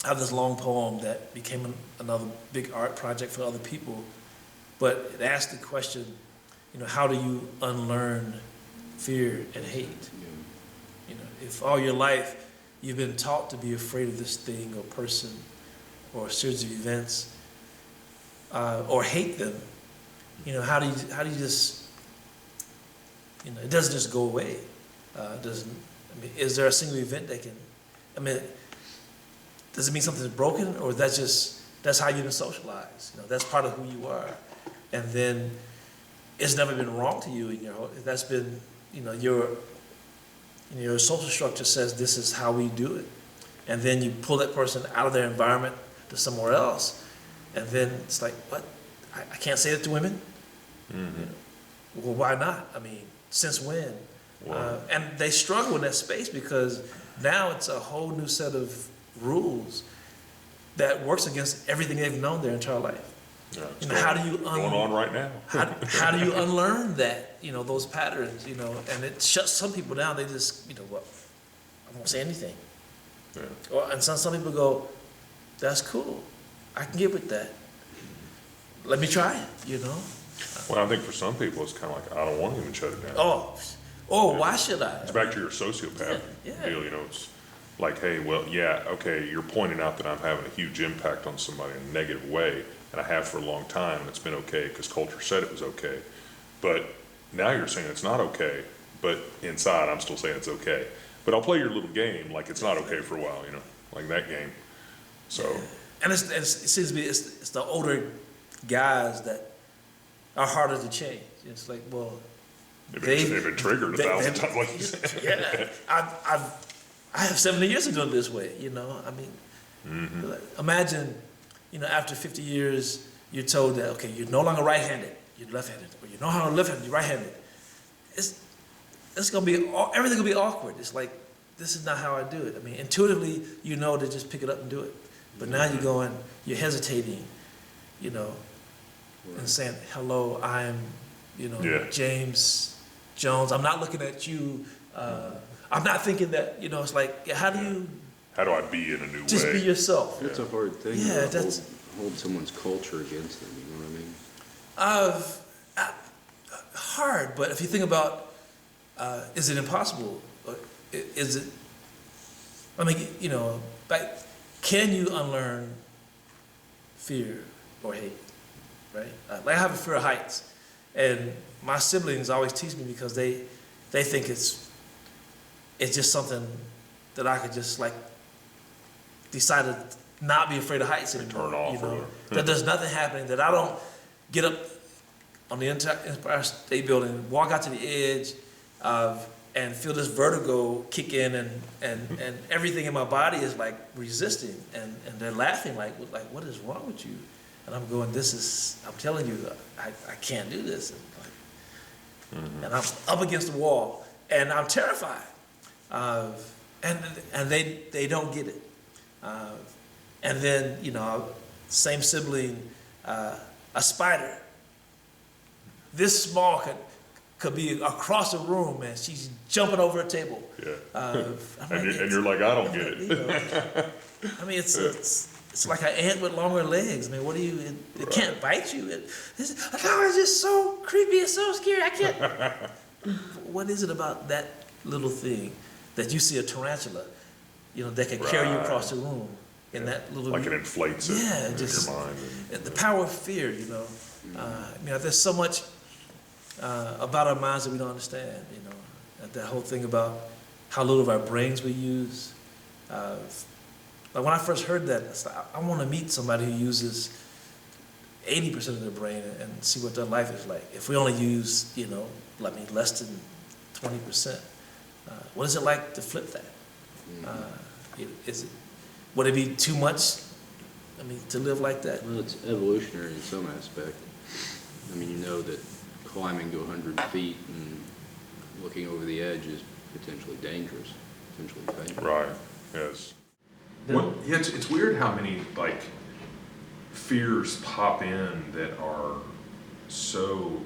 I have this long poem that became another big art project for other people, but it asked the question, how do you unlearn fear and hate? If all your life you've been taught to be afraid of this thing or person or a series of events, or hate them, how do you just, it doesn't just go away. Is there a single event that can, does it mean something's broken, or that's how you've been socialized? That's part of who you are. And then it's never been wrong to you in your whole, that's been, your social structure says this is how we do it. And then you pull that person out of their environment to somewhere else. And then it's like, what? I can't say that to women? Well, why not? Since when? Wow. And they struggle in that space because now it's a whole new set of rules that works against everything they've known their entire life. Yeah, You know, how do you going on right now? how do you unlearn that, those patterns, and it shuts some people down. They just, well, I won't say anything. Yeah. And some people go, that's cool. I can get with that. Let me try it, Well, I think for some people, it's kind of like, I don't want to even shut it down. Oh, why should I? It's back to your sociopath Yeah. deal, it's like, hey, well, yeah, okay, you're pointing out that I'm having a huge impact on somebody in a negative way, and I have for a long time, and it's been okay because culture said it was okay. But now you're saying it's not okay, but inside I'm still saying it's okay. But I'll play your little game like it's not okay for a while, like that game. So. And it seems to be it's the older guys that are harder to change. It's like, well, They've been triggered 1,000 times, like you said. Yeah, I have 70 years of doing it this way. I mean, like, imagine, after 50 years, you're told that okay, you're no longer right-handed, you're left-handed, or you know how to left-handed, you're right-handed. It's gonna be everything gonna be awkward. It's like this is not how I do it. I mean, intuitively, to just pick it up and do it, but now you're hesitating, and saying, hello, I'm, James Jones. I'm not looking at you. I'm not thinking that, it's like, how do I be in a new just way? be yourself? That's a hard thing. Yeah, to hold someone's culture against them. You know what I mean? Hard, but if you think about, is it impossible? Is it? I mean, like, can you unlearn fear or hate? Right? Like I have a fear of heights, and my siblings always teach me because they think it's just something that I could just like decide to not be afraid of heights anymore. Turn off. That there's nothing happening, that I don't get up on the Empire State Building, walk out to the edge and feel this vertigo kick in, and everything in my body is like resisting, and they're laughing like what is wrong with you? And I'm going, I'm telling you, I can't do this. And I'm up against the wall, and I'm terrified. And they don't get it. And then, same sibling, a spider, this small could be across the room, and she's jumping over a table. Yeah. And you're like, I don't get it. I mean, it's like an ant with longer legs. I mean, what do you? It can't bite you. It's just so creepy. It's so scary. I can't. What is it about that little thing that you see a tarantula, that can carry you across the room in that little? Like it inflates it in your mind. The power of fear. There's so much about our minds that we don't understand. That whole thing about how little of our brains we use. Like when I first heard that, I want to meet somebody who uses 80% of their brain and see what their life is like. If we only use, less than 20%, what is it like to flip that? Would it be too much? I mean, to live like that? Well, it's evolutionary in some aspect. I mean, that climbing to 100 feet and looking over the edge is potentially dangerous, potentially fatal. Right. Yes. It's weird how many fears pop in that are so.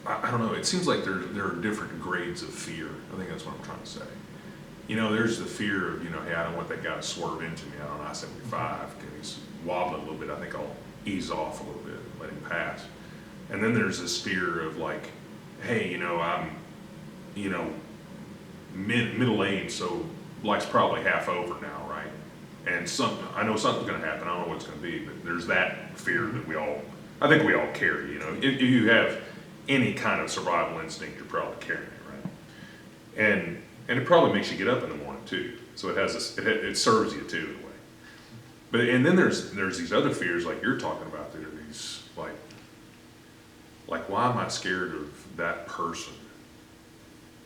I don't know. It seems like there are different grades of fear. I think that's what I'm trying to say. There's the fear of hey, I don't want that guy to swerve into me out on I-75 because he's wobbling a little bit. I think I'll ease off a little bit, let him pass. And then there's this fear of hey, I'm middle lane, so life's probably half over now, right? And I know something's going to happen. I don't know what it's going to be, but there's that fear that I think we all carry. If you have any kind of survival instinct, you're probably carrying it, right? And it probably makes you get up in the morning too. So it serves you too in a way. But and then there's these other fears like you're talking about. There are these like why am I scared of that person?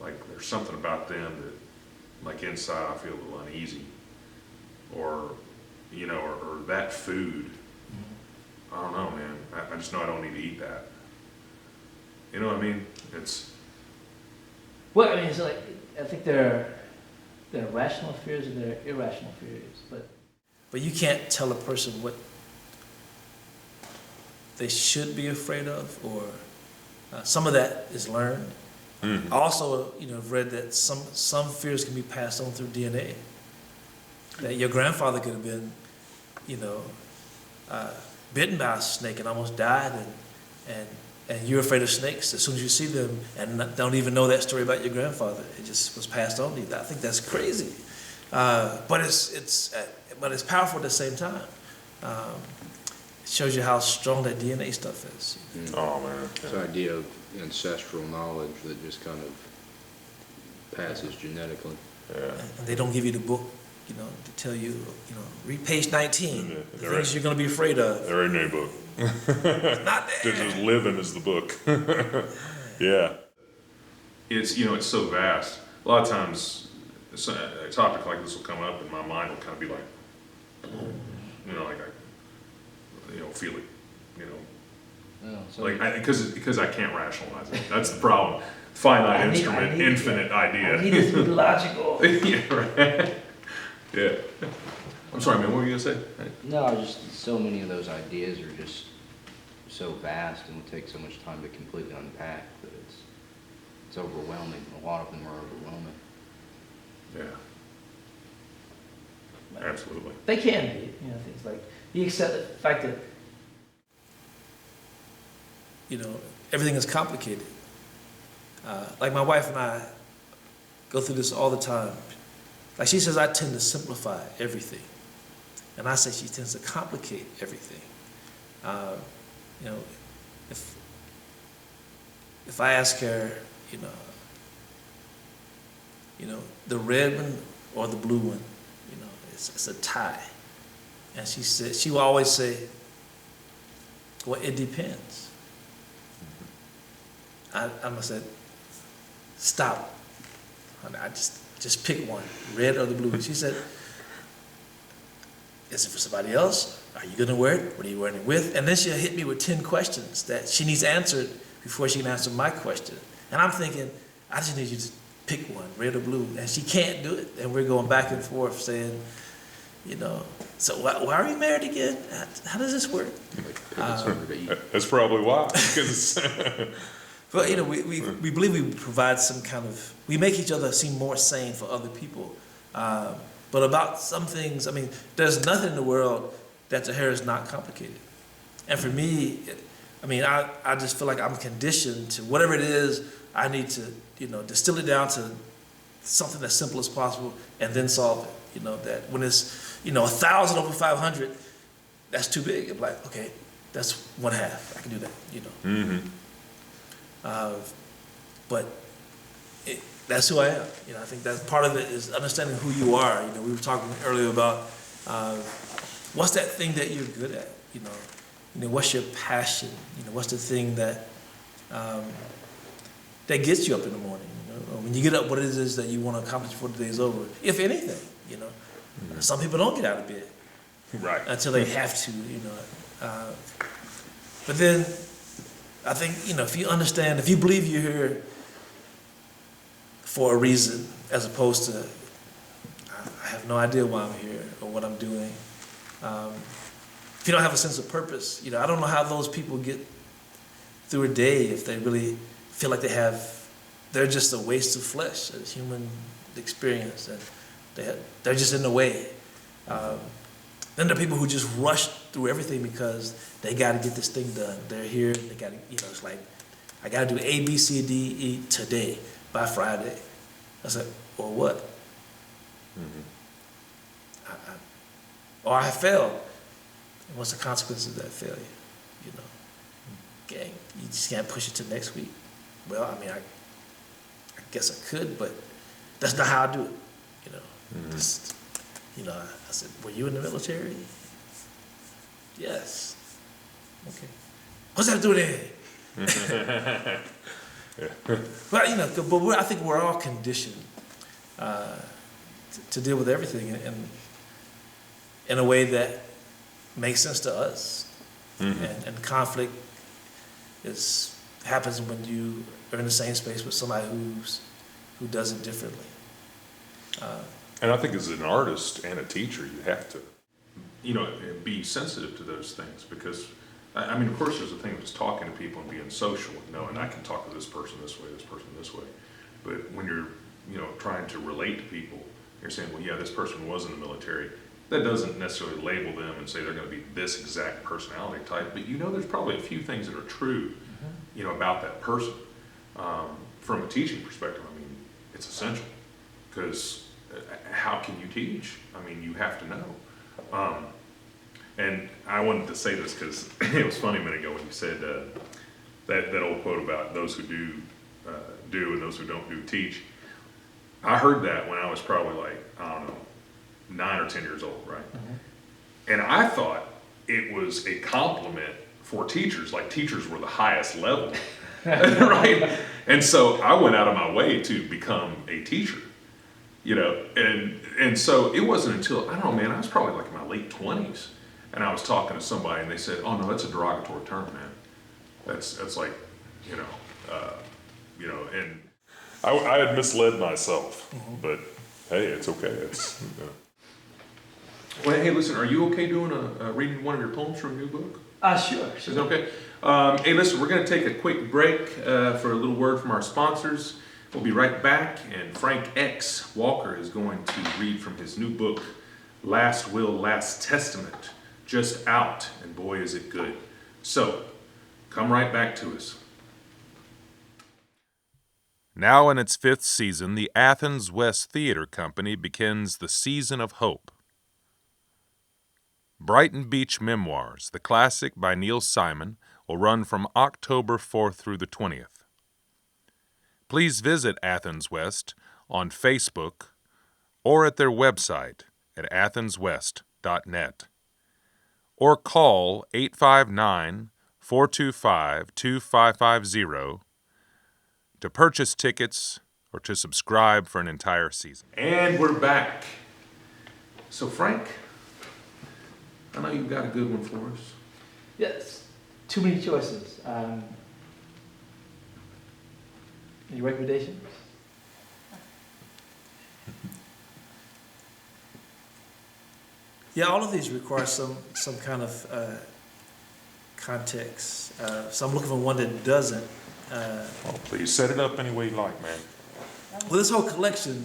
Like there's something about them that. Like inside, I feel a little uneasy, or that food. I don't know, man. I just know I don't need to eat that. You know what I mean? Well, I mean, it's like, I think there are rational fears and there are irrational fears, but you can't tell a person what they should be afraid of, or some of that is learned. Mhm. Also, I've read that some fears can be passed on through DNA. That your grandfather could have been, bitten by a snake and almost died, and you're afraid of snakes as soon as you see them, and don't even know that story about your grandfather. It just was passed on to you. I think that's crazy, but it's powerful at the same time. It shows you how strong that DNA stuff is. Oh man. This idea of ancestral knowledge that just kind of passes genetically. Yeah. And they don't give you the book, to tell you, read page 19, Yeah, the they're things right. you're going to be afraid of. There ain't no book. It's not there. Just living is the book. Yeah. It's so vast. A lot of times, a topic like this will come up, and my mind will kind of be like, like I feel it, like because I can't rationalize it. That's the problem. Finite instrument, infinite idea. I need it to be logical. Yeah, right. Yeah. I'm sorry, man. What were you gonna say? No, just so many of those ideas are just so vast and would take so much time to completely unpack that it's overwhelming. A lot of them are overwhelming. Yeah. Absolutely. They can be, things like, you accept the fact that, everything is complicated. Like my wife and I go through this all the time. Like she says, I tend to simplify everything. And I say she tends to complicate everything. If I ask her, the red one or the blue one, it's a tie. And she will always say, well, it depends. I must say, stop. I just pick one, red or the blue. She said, is it for somebody else? Are you gonna wear it? What are you wearing it with? And then she'll hit me with 10 questions that she needs answered before she can answer my question. And I'm thinking, I just need you to pick one, red or blue. And she can't do it. And we're going back and forth saying, so why are we married again? How does this work? That's probably why. 'Cause But we believe we provide some kind of, we make each other seem more sane for other people. But about some things, there's nothing in the world that to her is not complicated. And for me, I just feel like I'm conditioned to whatever it is, I need to, distill it down to something as simple as possible and then solve it. That when it's, 1,000 over 500, that's too big. I'm like, okay, that's 1/2. I can do that, Mm-hmm. But that's who I am. I think that part of it is understanding who you are. We were talking earlier about what's that thing that you're good at. What's your passion? What's the thing that that gets you up in the morning? When you get up, what it is that you want to accomplish before the day's over, if anything. Mm-hmm. Some people don't get out of bed Right. until they have to. But then I think if you understand, if you believe you're here for a reason, as opposed to I have no idea why I'm here or what I'm doing. If you don't have a sense of purpose, I don't know how those people get through a day if they really feel like they're just a waste of flesh, a human experience, and they're just in the way. Then there are people who just rush through everything because they got to get this thing done. They're here, they got to, it's like, I got to do A, B, C, D, E today by Friday. I said, or what? Mm-hmm. Or I failed. And what's the consequences of that failure? Gang, you just can't push it to next week. Well, I guess I could, but that's not how I do it. Mm-hmm. I said, were you in the military? Yes. Okay. What's that to do with anything? But I think we're all conditioned to deal with everything in a way that makes sense to us. Mm-hmm. And conflict happens when you are in the same space with somebody who's who does it differently. And I think as an artist and a teacher, you have to, be sensitive to those things because, I mean, of course, there's a thing of just talking to people and being social and knowing I can talk to this person this way. But when you're, trying to relate to people, you're saying, well, yeah, this person was in the military. That doesn't necessarily label them and say they're going to be this exact personality type, but there's probably a few things that are true, about that person. From a teaching perspective, I mean, it's essential because how can you teach? I mean, you have to know. And I wanted to say this because it was funny a minute ago when you said that old quote about those who do and those who don't do teach. I heard that when I was probably like, I don't know, 9 or 10 years old, right? Mm-hmm. And I thought it was a compliment for teachers, like teachers were the highest level, right? And so I went out of my way to become a teacher, and so it wasn't until, I don't know, man, I was probably like in my late 20s, and I was talking to somebody, and they said, oh, no, that's a derogatory term, man. That's like, and I had misled myself, but hey, it's okay. Well, hey, listen, are you okay doing reading one of your poems from a new book? Sure. Is it okay? Hey, listen, we're going to take a quick break for a little word from our sponsors. We'll be right back, and Frank X. Walker is going to read from his new book, Last Will, Last Testament, just out, and boy, is it good. So, come right back to us. Now in its 5th season, the Athens West Theater Company begins the Season of Hope. Brighton Beach Memoirs, the classic by Neil Simon, will run from October 4th through the 20th. Please visit Athens West on Facebook or at their website at athenswest.net or call 859-425-2550 to purchase tickets or to subscribe for an entire season. And we're back. So, Frank, I know you've got a good one for us. Yes, too many choices. Any recommendations? Yeah, all of these require some kind of context. So I'm looking for one that doesn't. Please set it up any way you like, man. Well, this whole collection.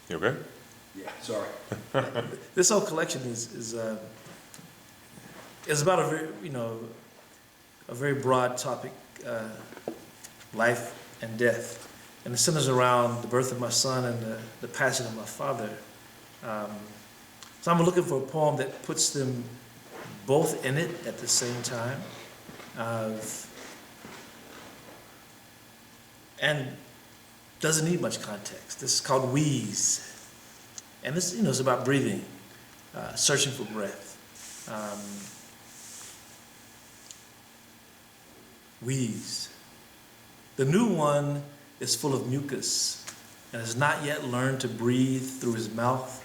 You okay? Yeah, sorry. This whole collection is about a very broad topic, life and death, and it centers around the birth of my son and the passing of my father. So I'm looking for a poem that puts them both in it at the same time, and doesn't need much context. This is called Wheeze. And this, is about breathing, searching for breath. Wheeze. The new one is full of mucus and has not yet learned to breathe through his mouth.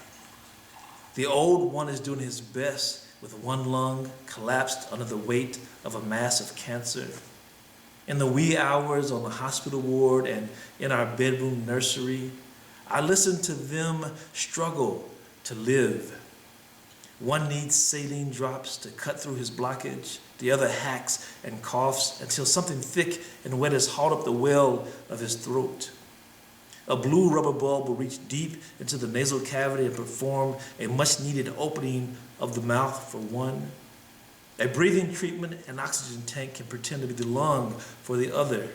The old one is doing his best with one lung collapsed under the weight of a massive cancer. In the wee hours on the hospital ward and in our bedroom nursery, I listen to them struggle to live. One needs saline drops to cut through his blockage. The other hacks and coughs until something thick and wet has hauled up the well of his throat. A blue rubber bulb will reach deep into the nasal cavity and perform a much-needed opening of the mouth for one. A breathing treatment and oxygen tank can pretend to be the lung for the other.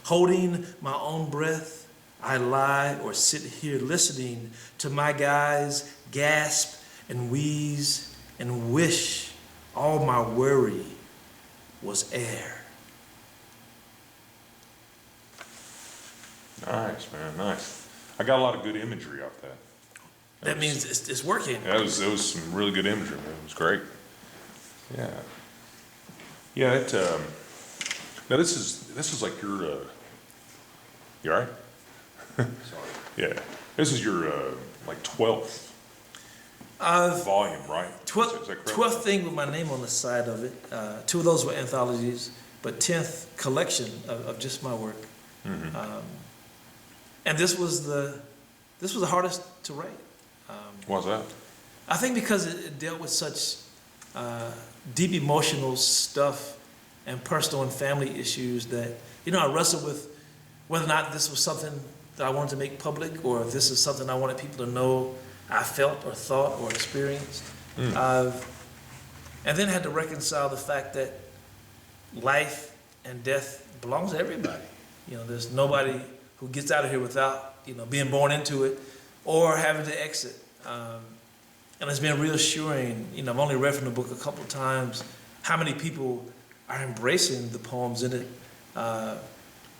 Holding my own breath, I lie or sit here listening to my guys gasp and wheeze and wish all my worry was air. Nice, man, nice. I got a lot of good imagery off that. That means it's working. Yeah, it was some really good imagery, man. It was great. Yeah. Yeah, now this is like your, you all right? Sorry. Yeah. This is your, 12th volume, right? Is that correct? 12th thing with my name on the side of it. 2 of those were anthologies. but 10th collection of just my work. And this was the hardest to write. Why's that? I think because it dealt with such deep emotional stuff and personal and family issues that, I wrestled with whether or not this was something that I wanted to make public, or if this is something I wanted people to know I felt or thought or experienced. And then had to reconcile the fact that life and death belongs to everybody. There's nobody who gets out of here without, being born into it or having to exit. And it's been reassuring. I've only read from the book a couple of times how many people are embracing the poems in it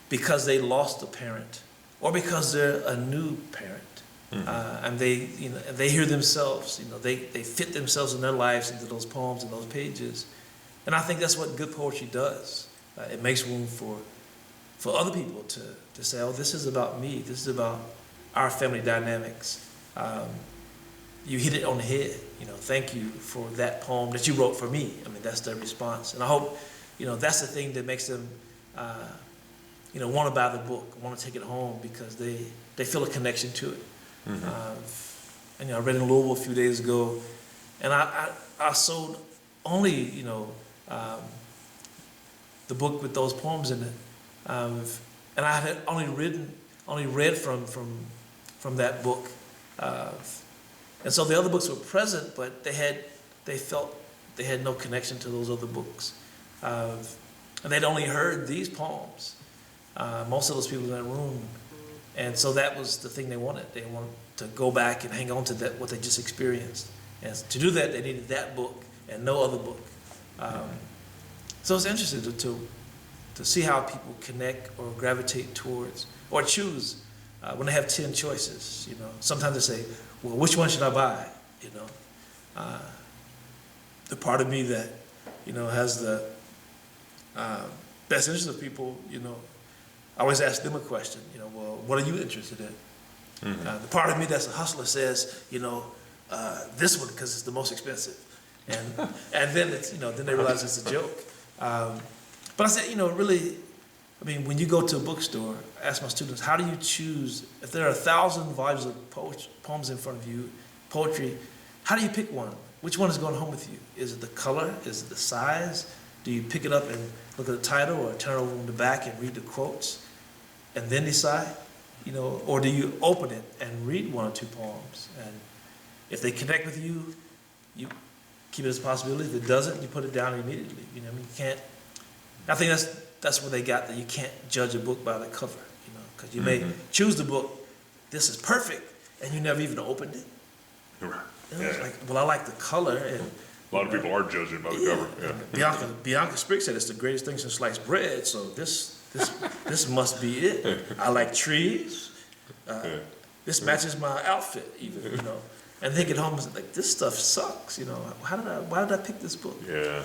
because they lost a parent or because they're a new parent. And they hear themselves, they fit themselves in their lives into those poems and those pages. And I think that's what good poetry does. It makes room for other people to say, oh, this is about me. This is about our family dynamics. You hit it on the head. Thank you for that poem that you wrote for me. I mean, that's their response. And I hope, that's the thing that makes them, want to buy the book, want to take it home because they feel a connection to it. And I read in Louisville a few days ago, and I sold only the book with those poems in it, and I had only read from that book, and so the other books were present, but they felt they had no connection to those other books, and they'd only heard these poems. Most of those people in that room. And so that was the thing they wanted. They wanted to go back and hang on to that, what they just experienced. And to do that, they needed that book and no other book. So it's interesting to see how people connect or gravitate towards or choose when they have 10 choices. Sometimes they say, well, which one should I buy? The part of me that, has the best interest of people, I always ask them a question, well, what are you interested in? The part of me that's a hustler says, this one because it's the most expensive, and then it's, then they realize it's a joke. But I said, really, I mean, when you go to a bookstore, I ask my students, how do you choose if there are 1,000 volumes of poems in front of you, poetry? How do you pick one? Which one is going home with you? Is it the color? Is it the size? Do you pick it up and look at the title or turn over on the back and read the quotes and then decide? Or do you open it and read one or two poems? And if they connect with you, you keep it as a possibility. If it doesn't, you put it down immediately. You can't, I think that's where they got that you can't judge a book by the cover, because you may choose the book, this is perfect, and you never even opened it. Right. It's like, well, I like the color. And A lot of people are judging by the cover. Yeah. Bianca Spriggs said it's the greatest thing since sliced bread, so this must be it. I like trees. This matches my outfit, even, And they get home and like, this stuff sucks, Why did I pick this book? Yeah.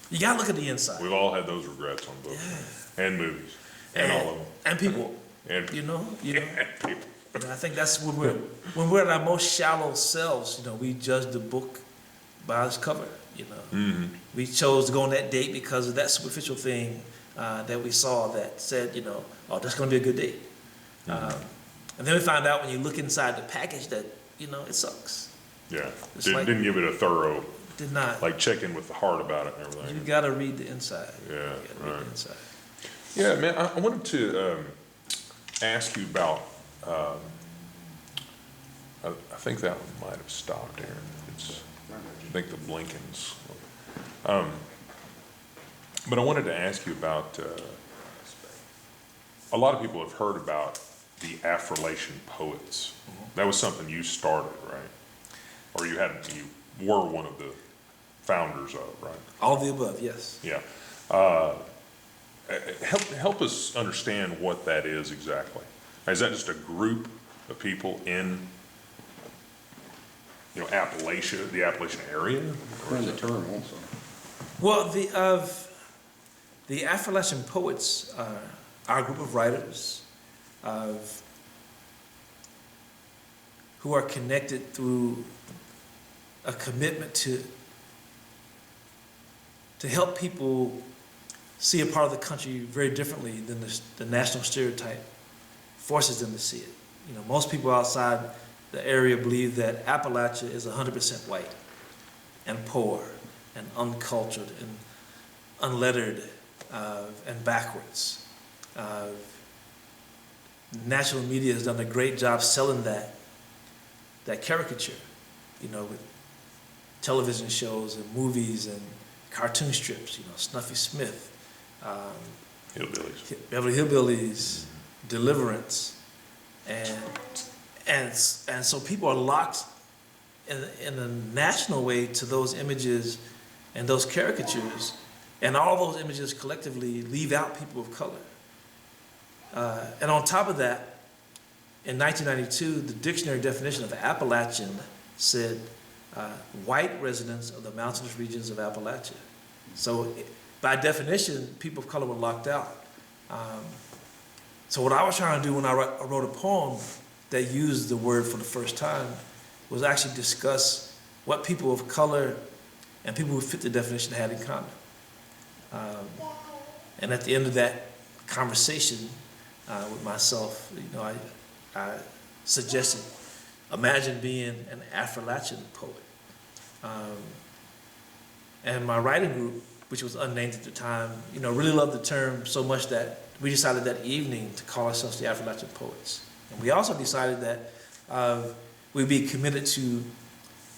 You gotta look at the inside. We've all had those regrets on books and movies and all of them. And people. And And people. I think that's when we're at our most shallow selves, we judge the book by its cover, We chose to go on that date because of that superficial thing that we saw that said, oh, that's going to be a good date. And then we find out when you look inside the package that, it sucks. Yeah. It's like- Didn't give it a thorough, Did not. like check in with the heart about it and You everything. got to read the inside. Yeah, You got to read right. the inside. Yeah, man, I wanted to ask you about, I think that one might have stopped there. I think the Blinkens. But I wanted to ask you about, a lot of people have heard about the Affrilachian poets. That was something you started, right? Or you were one of the founders of, right? All of the above, yes. Yeah. Help us understand what that is exactly. Is that just a group of people in, Appalachia, the Appalachian area? Coined the term also. Well, the Affrilachian poets are a group of writers who are connected through a commitment to help people see a part of the country very differently than the national stereotype forces them to see it. You know, most people outside the area believe that Appalachia is 100% white and poor and uncultured and unlettered and backwards. National media has done a great job selling that caricature, you know, with television shows and movies and cartoon strips, you know, Snuffy Smith, Hillbillies. Beverly Hillbillies, Deliverance, and so people are locked in a national way to those images and those caricatures, and all those images collectively leave out people of color. And on top of that, in 1992, the dictionary definition of Appalachian said white residents of the mountainous regions of Appalachia. So by definition, people of color were locked out. So what I was trying to do when I wrote a poem that used the word for the first time was actually discuss what people of color and people who fit the definition had in common. And at the end of that conversation with myself, you know, I suggested, imagine being an Appalachian poet. And my writing group, which was unnamed at the time, you know, really loved the term so much that we decided that evening to call ourselves the Appalachian Poets. And we also decided that we'd be committed to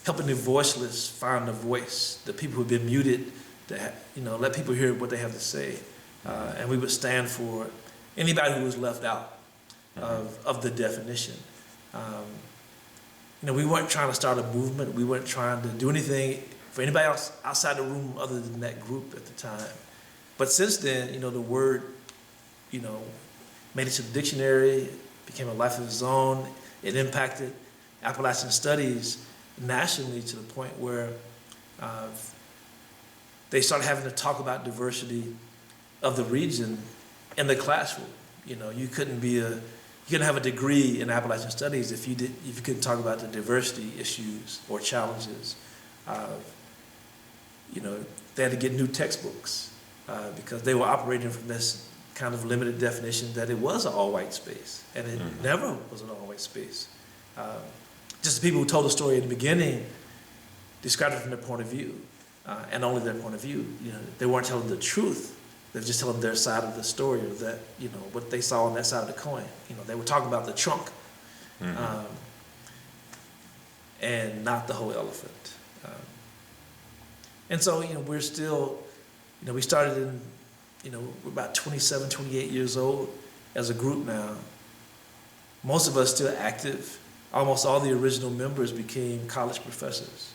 helping the voiceless find a voice, the people who've been muted, to you know, let people hear what they have to say. And we would stand for anybody who was left out of the definition. You know, we weren't trying to start a movement. We weren't trying to do anything for anybody else outside the room other than that group at the time. But since then, you know, the word, you know, made it to the dictionary, became a life of its own. It impacted Appalachian studies nationally to the point where they started having to talk about diversity of the region in the classroom. You know, you couldn't have a degree in Appalachian studies if you couldn't talk about the diversity issues or challenges. You know, they had to get new textbooks because they were operating from this kind of limited definition that it was an all-white space, and it never was an all-white space. Just the people who told the story in the beginning described it from their point of view, and only their point of view. You know, they weren't telling the truth. They were just telling their side of the story, or that, you know, what they saw on that side of the coin. You know, they were talking about the trunk, and not the whole elephant. And so, you know, we're still, you know, we started in, you know, we're about 27, 28 years old as a group now. Most of us still active. Almost all the original members became college professors,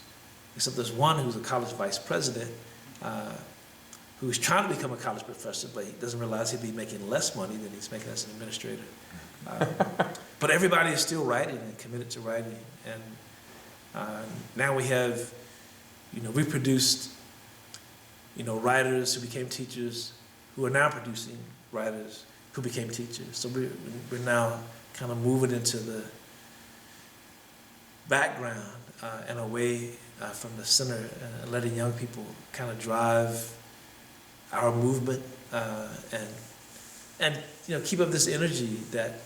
except there's one who's a college vice president who's trying to become a college professor, but he doesn't realize he'll be making less money than he's making as an administrator. But everybody is still writing and committed to writing. And now we have, you know, we produced, you know, writers who became teachers, who are now producing writers who became teachers. So we're now kind of moving into the background and away from the center, and letting young people kind of drive our movement and you know, keep up this energy that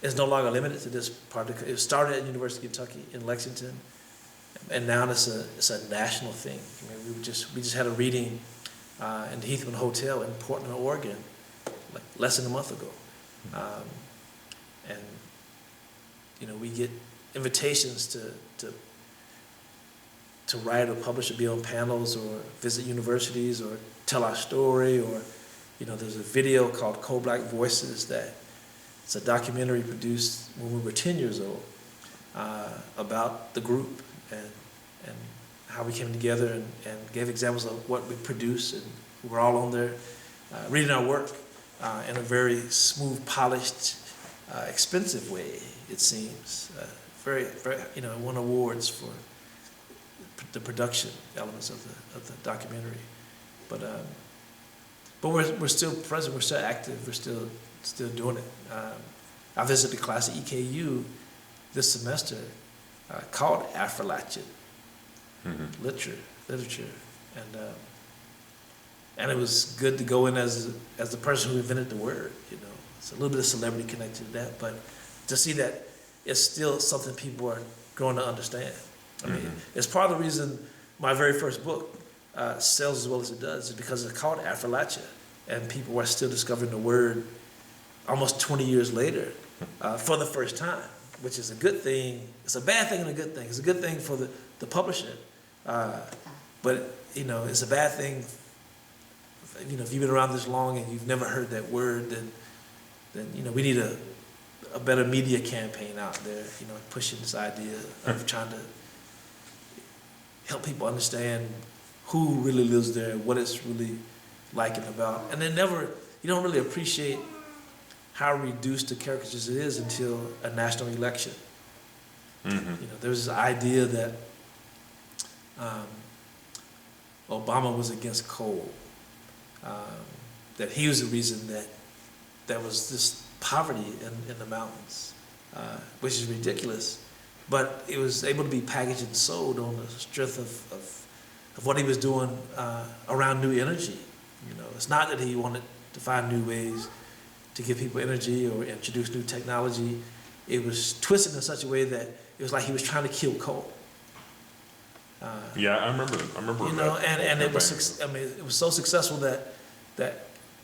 is no longer limited to this part of the, it started at University of Kentucky in Lexington, and now it's a national thing. I mean, we just had a reading in the Heathman Hotel in Portland, Oregon, like less than a month ago. And you know, we get invitations to write or publish or be on panels or visit universities or tell our story, or, you know, there's a video called Cold Black Voices that it's a documentary produced when we were 10 years old about the group and how we came together and gave examples of what we produce, and we're all on there reading our work in a very smooth, polished, expensive way, it seems. Very, very, you know, won awards for the production elements of the documentary, but we're still present. We're still active. We're still doing it. I visited a class at EKU this semester called Appalachian literature, and and it was good to go in as the person who invented the word. It's a little bit of celebrity connected to that, but to see that it's still something people are growing to understand. I mean, it's part of the reason my very first book sells as well as it does, is because it's called Appalachia, and people are still discovering the word almost 20 years later for the first time, which is a good thing. It's a bad thing and a good thing. It's a good thing for the publisher, but it's a bad thing. If you've been around this long and you've never heard that word, then we need a better media campaign out there, pushing this idea of trying to help people understand who really lives there, what it's really like and about. And then you don't really appreciate how reduced to caricatures it is until a national election. There's this idea that Obama was against coal, that he was the reason that there was this poverty in the mountains, which is ridiculous. But it was able to be packaged and sold on the strength of what he was doing around new energy. It's not that he wanted to find new ways to give people energy or introduce new technology. It was twisted in such a way that it was like he was trying to kill coal. Yeah, I remember. And it was. I mean, it was so successful that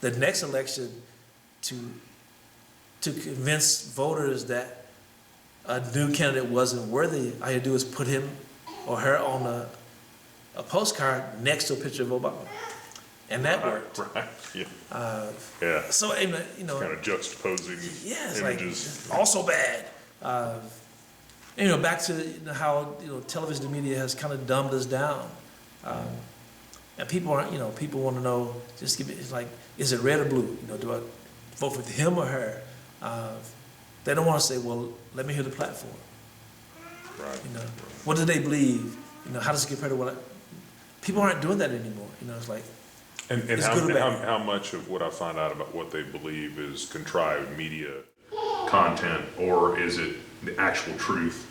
the next election, to convince voters that a new candidate wasn't worthy, all you had to do was put him or her on a postcard next to a picture of Obama, and that worked. Right. Yeah. Yeah. So kind of juxtaposing it's images. like also bad. Back to how television and media has kind of dumbed us down, and people aren't. People want to know. Just give it. It's like, is it red or blue? Do I vote for him or her? They don't want to say, well, let me hear the platform. Right. What do they believe? How does it compare to what? People aren't doing that anymore. It's like. And how much of what I find out about what they believe is contrived media content, or is it the actual truth?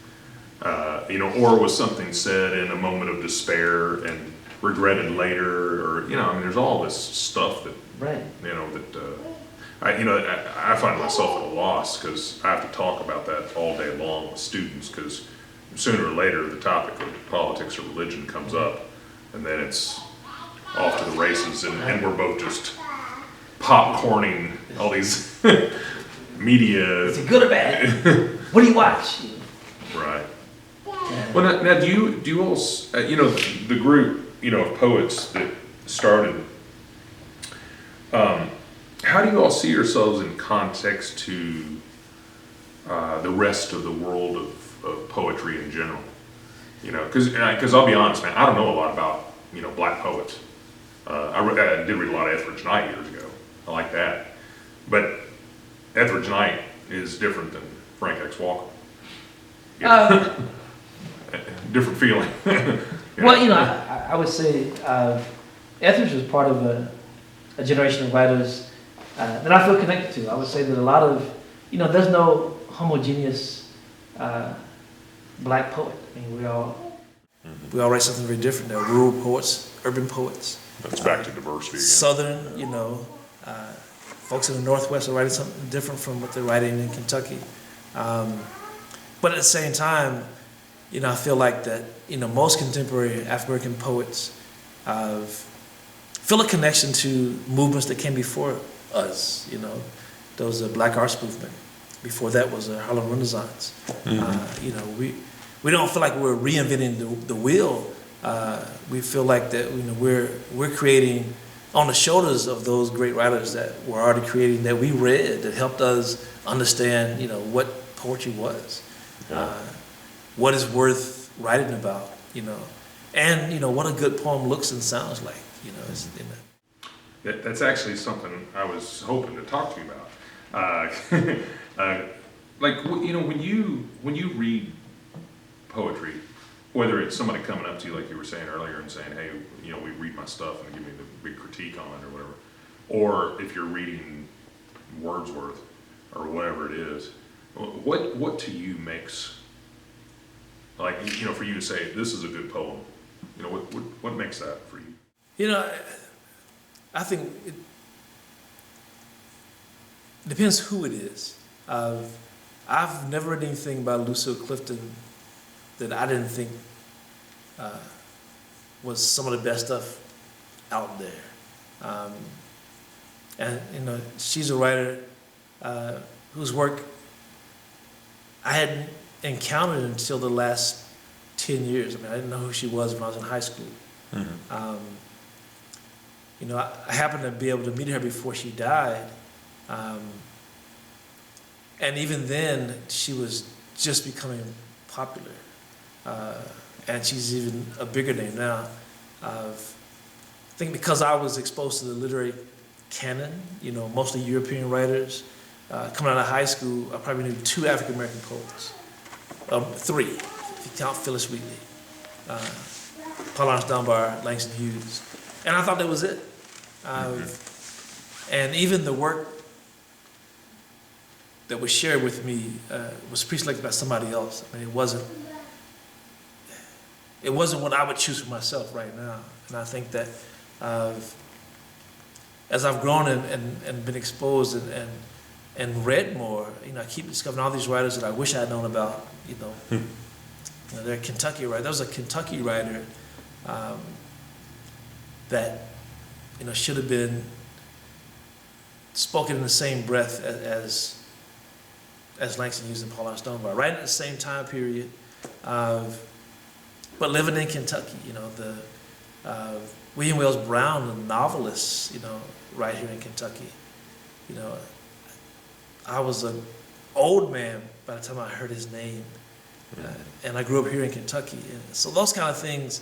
Or was something said in a moment of despair and regretted later, or there's all this stuff that I find myself at a loss because I have to talk about that all day long with students, because sooner or later the topic of politics or religion comes up, and then it's off to the races, and we're both just popcorning all these media. Is it good or bad? What do you watch? Right. Well, now do you all, the group, of poets that started, how do you all see yourselves in context to the rest of the world of poetry in general? Because I'll be honest, man, I don't know a lot about, black poets. I did read a lot of Etheridge Knight years ago. I like that. But Etheridge Knight is different than Frank X. Walker. Different feeling. Well, I would say Etheridge was part of a generation of writers that I feel connected to. I would say that a lot of, there's no homogeneous black poet. I mean, we all write something very different. There are rural poets, urban poets. That's back to diversity again. Southern, folks in the Northwest are writing something different from what they're writing in Kentucky. But at the same time, I feel like that, most contemporary African poets feel a connection to movements that came before us. There was a Black Arts movement. Before that was a Harlem Renaissance. We don't feel like we're reinventing the wheel. We feel like that we're creating on the shoulders of those great writers that were already creating, that we read, that helped us understand what poetry was, what is worth writing about, and what a good poem looks and sounds like. That's actually something I was hoping to talk to you about. When you read poetry, whether it's somebody coming up to you like you were saying earlier and saying, hey, we read my stuff and give me the big critique on it or whatever, or if you're reading Wordsworth or whatever it is, what to you makes, for you to say this is a good poem? What makes that for you? I think it depends who it is. I've never read anything by Lucille Clifton that I didn't think was some of the best stuff out there. And you know, she's a writer whose work I hadn't encountered until the last 10 years. I mean, I didn't know who she was when I was in high school. Mm-hmm. You know, I happened to be able to meet her before she died. And even then, she was just becoming popular. And she's even a bigger name now. I think because I was exposed to the literary canon, you know, mostly European writers, coming out of high school, I probably knew 2 African-American poets. 3, if you count Phyllis Wheatley, Paul Laurence Dunbar, Langston Hughes. And I thought that was it. And even the work that was shared with me was pre-selected by somebody else. I mean, it wasn't what I would choose for myself right now. And I think that as I've grown and been exposed and read more, you know, I keep discovering all these writers that I wish I had known about. You know, they're Kentucky writers. There was a Kentucky writer that, you know, should have been spoken in the same breath as Langston Hughes and Paul Laurence Dunbar, right at the same time period, but living in Kentucky. You know, the William Wells Brown, the novelist, you know, right here in Kentucky. You know, I was an old man by the time I heard his name, and I grew up here in Kentucky. And so those kind of things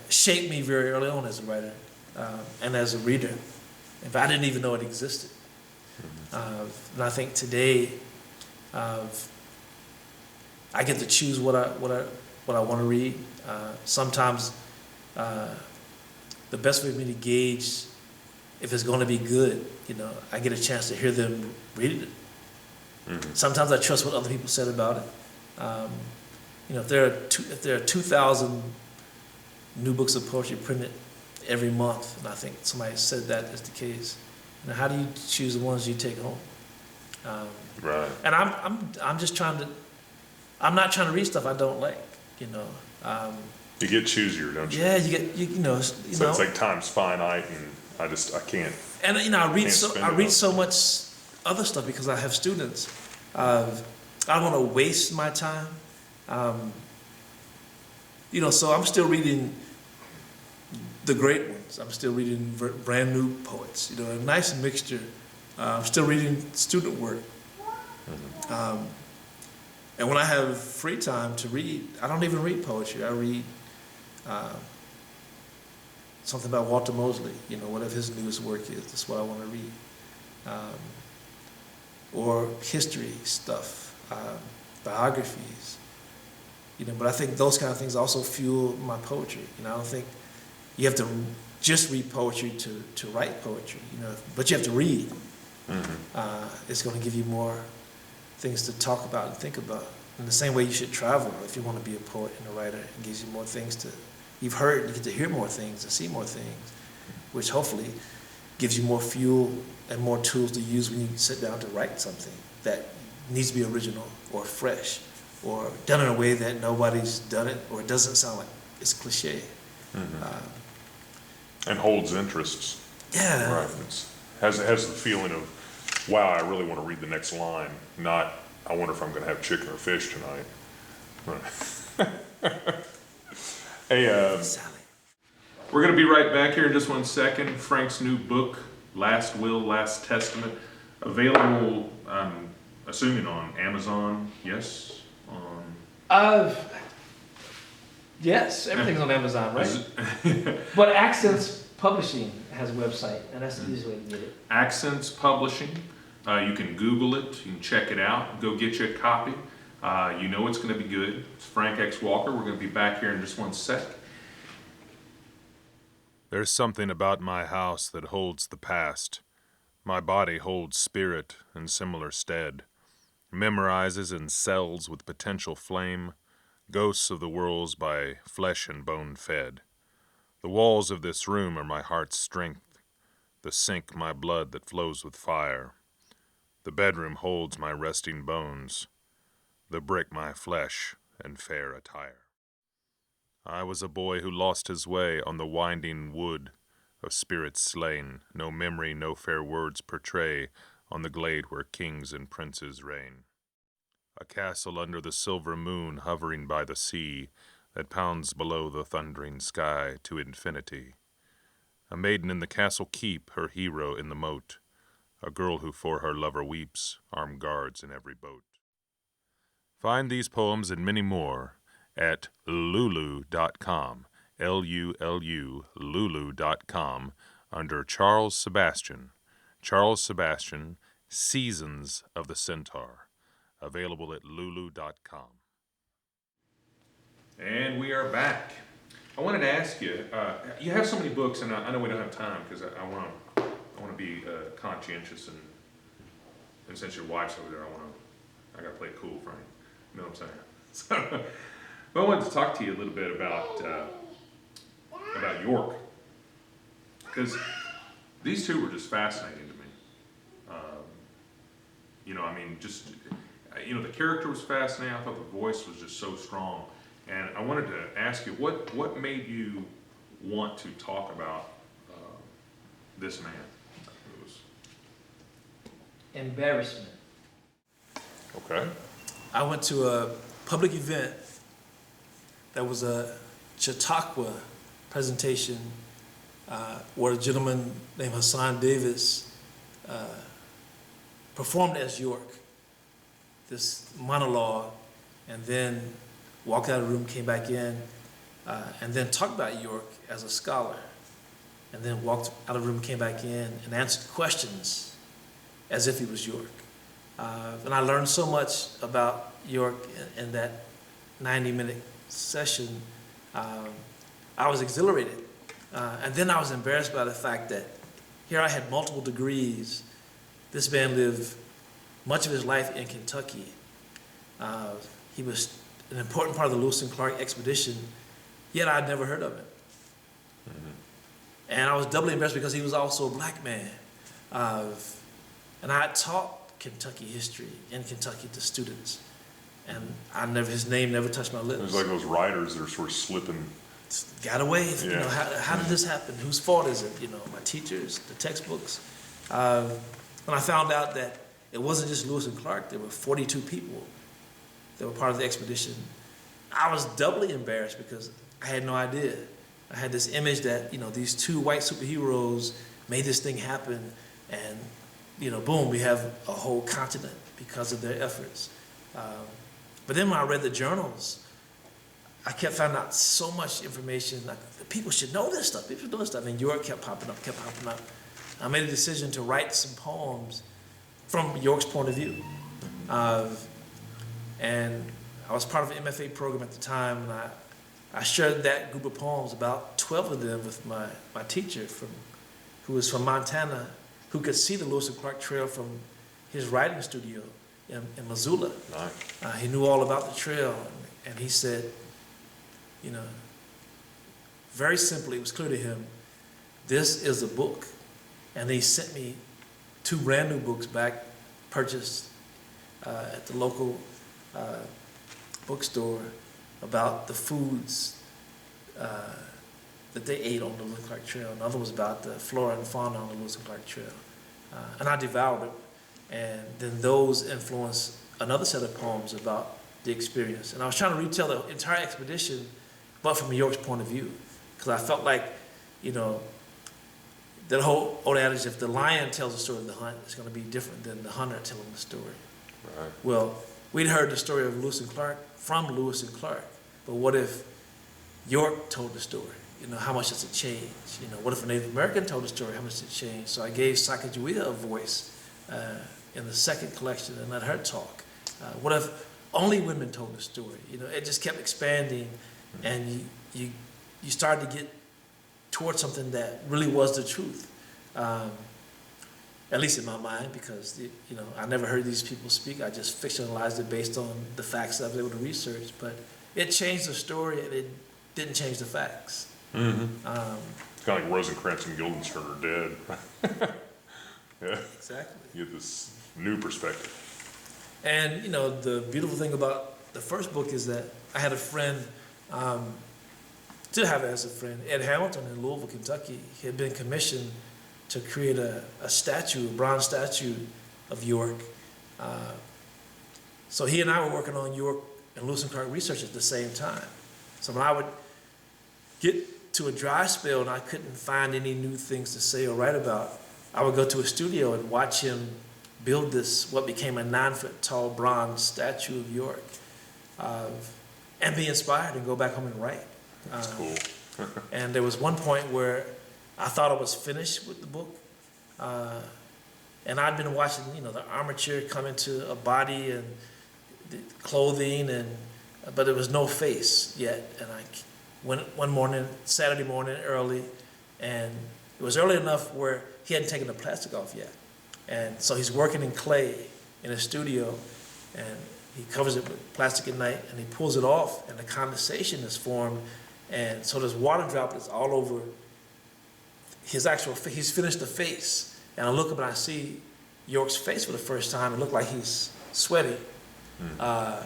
shaped me very early on as a writer and as a reader. In fact, I didn't even know it existed. And I think today I get to choose what I want to read. Sometimes the best way for me to gauge if it's going to be good, you know, I get a chance to hear them read it. Sometimes I trust what other people said about it. You know, if there are 2,000 new books of poetry printed every month, and I think somebody said that is the case, you know, how do you choose the ones you take home? Right. And I'm just trying to. I'm not trying to read stuff I don't like. You know. You get choosier, don't you? Yeah, you know. So it's like time's finite, and I can't. And you know, I read Can't so much other stuff because I have students. I don't want to waste my time. You know, so I'm still reading the great ones. I'm still reading brand new poets. You know, a nice mixture. I'm still reading student work. And when I have free time to read, I don't even read poetry. I read something about Walter Mosley, you know, whatever his newest work is. That's what I want to read. Or history stuff, biographies. You know, but I think those kind of things also fuel my poetry. You know, I don't think you have to just read poetry to write poetry, you know, but you have to read. It's going to give you more things to talk about and think about. In the same way you should travel if you want to be a poet and a writer. It gives you more things you've heard, you get to hear more things and see more things, which hopefully gives you more fuel and more tools to use when you sit down to write something that needs to be original or fresh or done in a way that nobody's done it or it doesn't sound like it's cliche. And holds interests. Yeah. Right. Has the feeling of, wow, I really want to read the next line, not, I wonder if I'm going to have chicken or fish tonight. Hey, Sally. We're going to be right back here in just 1 second. Frank's new book, Last Will, Last Testament, available, I'm assuming on Amazon, yes? Yes, everything's on Amazon, right? But Accents Publishing has a website, and that's the easiest way to get it. Accents Publishing. You can Google it. You can check it out. Go get you a copy. You know it's going to be good. It's Frank X. Walker. We're going to be back here in just 1 sec. There's something about my house that holds the past. My body holds spirit in similar stead. Memorizes in cells with potential flame. Ghosts of the worlds by flesh and bone fed. The walls of this room are my heart's strength. the sink my blood that flows with fire. The bedroom holds my resting bones, the brick my flesh and fair attire. I was a boy who lost his way on the winding wood of spirits slain. No memory, no fair words portray on the glade where kings and princes reign. A castle under the silver moon hovering by the sea that pounds below the thundering sky to infinity. A maiden in the castle keep, her hero in the moat. A girl who for her lover weeps, armed guards in every boat. Find these poems and many more at lulu.com, L-U-L-U, lulu.com, under Charles Sebastian. Charles Sebastian, Seasons of the Centaur, available at lulu.com. And we are back. I wanted to ask you, you have so many books, and I know we don't have time because I want to be conscientious, and since your wife's over there, I got to play it cool, Frank. You know what I'm saying? So, but I wanted to talk to you a little bit about York, because these two were just fascinating to me. I mean, just the character was fascinating. I thought the voice was just so strong. And I wanted to ask you, what made you want to talk about this man? Embarrassment. Okay. I went to a public event that was a Chautauqua presentation where a gentleman named Hassan Davis performed as York, this monologue, and then walked out of the room, came back in, and then talked about York as a scholar, and then walked out of the room, came back in, and answered questions as if he was York. And I learned so much about York in that 90-minute session. I was exhilarated. And then I was embarrassed by the fact that here I had multiple degrees. This man lived much of his life in Kentucky. He was an important part of the Lewis and Clark expedition, yet I'd never heard of him. Mm-hmm. And I was doubly embarrassed because he was also a black man. And I had taught Kentucky history in Kentucky to students. And his name never touched my lips. It was like those writers that are sort of slipping. Got away. Yeah. How did this happen? Whose fault is it? My teachers, the textbooks. When I found out that it wasn't just Lewis and Clark, there were 42 people that were part of the expedition, I was doubly embarrassed because I had no idea. I had this image that, these two white superheroes made this thing happen, and, boom, we have a whole continent because of their efforts. But then when I read the journals, I kept finding out so much information. Like, people should know this stuff. People should know this stuff. And York kept popping up. I made a decision to write some poems from York's point of view. And I was part of an MFA program at the time, and I shared that group of poems, about 12 of them, with my teacher who was from Montana, who could see the Lewis and Clark Trail from his writing studio in Missoula. Nice. He knew all about the trail, and he said, very simply, it was clear to him, this is a book. And he sent me 2 brand new books back, purchased at the local bookstore, about the foods that they ate on the Lewis and Clark Trail. Another was about the flora and fauna on the Lewis and Clark Trail. And I devoured it. And then those influenced another set of poems about the experience. And I was trying to retell the entire expedition, but from York's point of view. Because I felt like, that whole old adage, if the lion tells the story of the hunt, it's going to be different than the hunter telling the story. Right. Well, we'd heard the story of Lewis and Clark from Lewis and Clark, but what if York told the story? How much does it change? What if a Native American told the story? How much does it change? So I gave Sacagawea a voice in the second collection and let her talk. What if only women told the story? It just kept expanding, and you started to get towards something that really was the truth, at least in my mind, because I never heard these people speak. I just fictionalized it based on the facts that I was able to research. But it changed the story, and it didn't change the facts. Mm-hmm. kind of like Rosencrantz and Guildenstern are dead. Yeah, Exactly. you get this new perspective. And, you know, the beautiful thing about the first book is that I had a friend, still have it as a friend, Ed Hamilton in Louisville, Kentucky. He had been commissioned to create a statue, a bronze statue of York. So he and I were working on York and Lewis and Clark research at the same time. So when I would get to a dry spell and I couldn't find any new things to say or write about, I would go to a studio and watch him build this, what became a 9-foot tall bronze statue of York, and be inspired and go back home and write. That's cool. And there was one point where I thought I was finished with the book, and I'd been watching, you know, the armature come into a body and the clothing, but there was no face yet. And I went one morning, Saturday morning, early, and it was early enough where he hadn't taken the plastic off yet. And so he's working in clay in a studio, and he covers it with plastic at night, and he pulls it off, and the condensation is formed, and so there's water droplets all over his actual face. He's finished the face, and I look up and I see York's face for the first time. It looked like he's sweaty. Wow.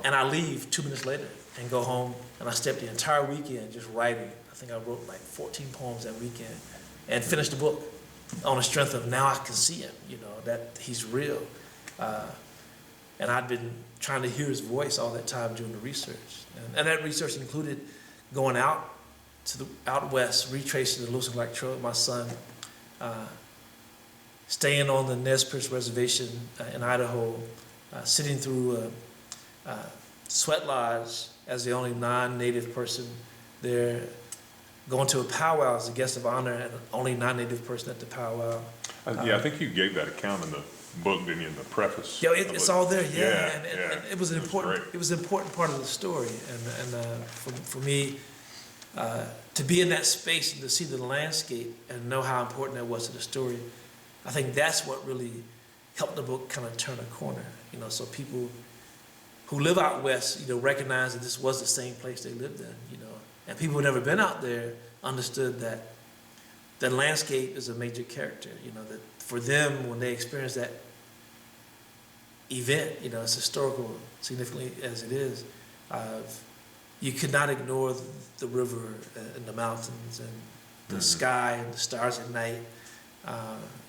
And I leave 2 minutes later and go home, and I stayed the entire weekend just writing. I think I wrote like 14 poems that weekend and finished the book on the strength of now I can see him, you know, that he's real. And I'd been trying to hear his voice all that time during the research. And that research included going out west, retracing the Lewis and Clark Trail with my son, staying on the Nez Perce Reservation in Idaho, sitting through sweat lodge as the only non-native person there, going to a powwow as a guest of honor and only non-native person at the powwow. Yeah, I think you gave that account in the book, didn't you, in the preface? Yeah, it's all there. Yeah, Yeah, and it was an important. It was an important part of the story, and for me to be in that space and to see the landscape and know how important that was to the story, I think that's what really helped the book kind of turn a corner. You know, so people who live out west, you know, recognize that this was the same place they lived in. You know, and people who never been out there understood that the landscape is a major character. You know, that for them when they experience that event, you know, as historical significantly as it is, you could not ignore the river and the mountains and the sky and the stars at night.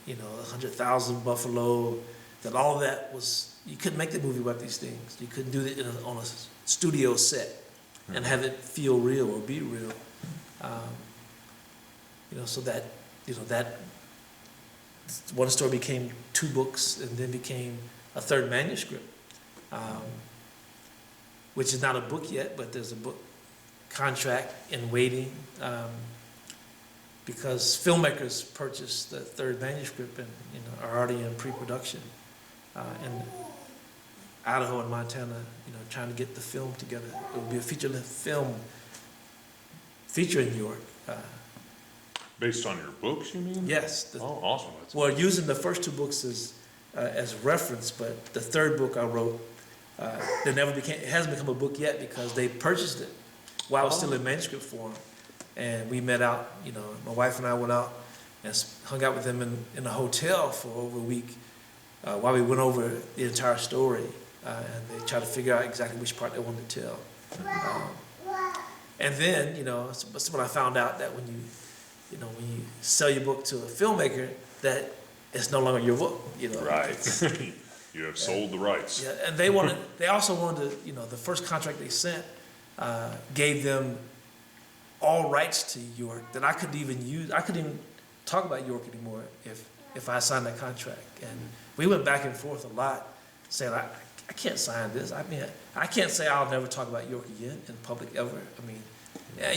You know, 100,000 buffalo. That all of that was, you couldn't make the movie about these things. You couldn't do it on a studio set and have it feel real or be real. You know, so that, you know, that one story became 2 books and then became a 3rd manuscript, which is not a book yet, but there's a book contract in waiting, because filmmakers purchased the 3rd manuscript and, you know, are already in pre-production. In Idaho and Montana, you know, trying to get the film together. It will be a feature-length film featuring York. Based on your books, you mean? Yes. Oh, awesome. Well, using the first 2 books as reference, but the 3rd book I wrote, it hasn't become a book yet because they purchased it while it was still in manuscript form. And we met out, you know, my wife and I went out and hung out with them in a hotel for over a week while we went over the entire story. And they tried to figure out exactly which part they wanted to tell. And then, you know, that's when I found out that when you sell your book to a filmmaker, that it's no longer your book, you know. Right. You have sold the rights. Yeah, and they also wanted to, you know, the first contract they sent gave them all rights to York that I couldn't even talk about York anymore if I signed that contract. And we went back and forth a lot, saying, I can't sign this. I mean, I can't say I'll never talk about York again in public ever. I mean,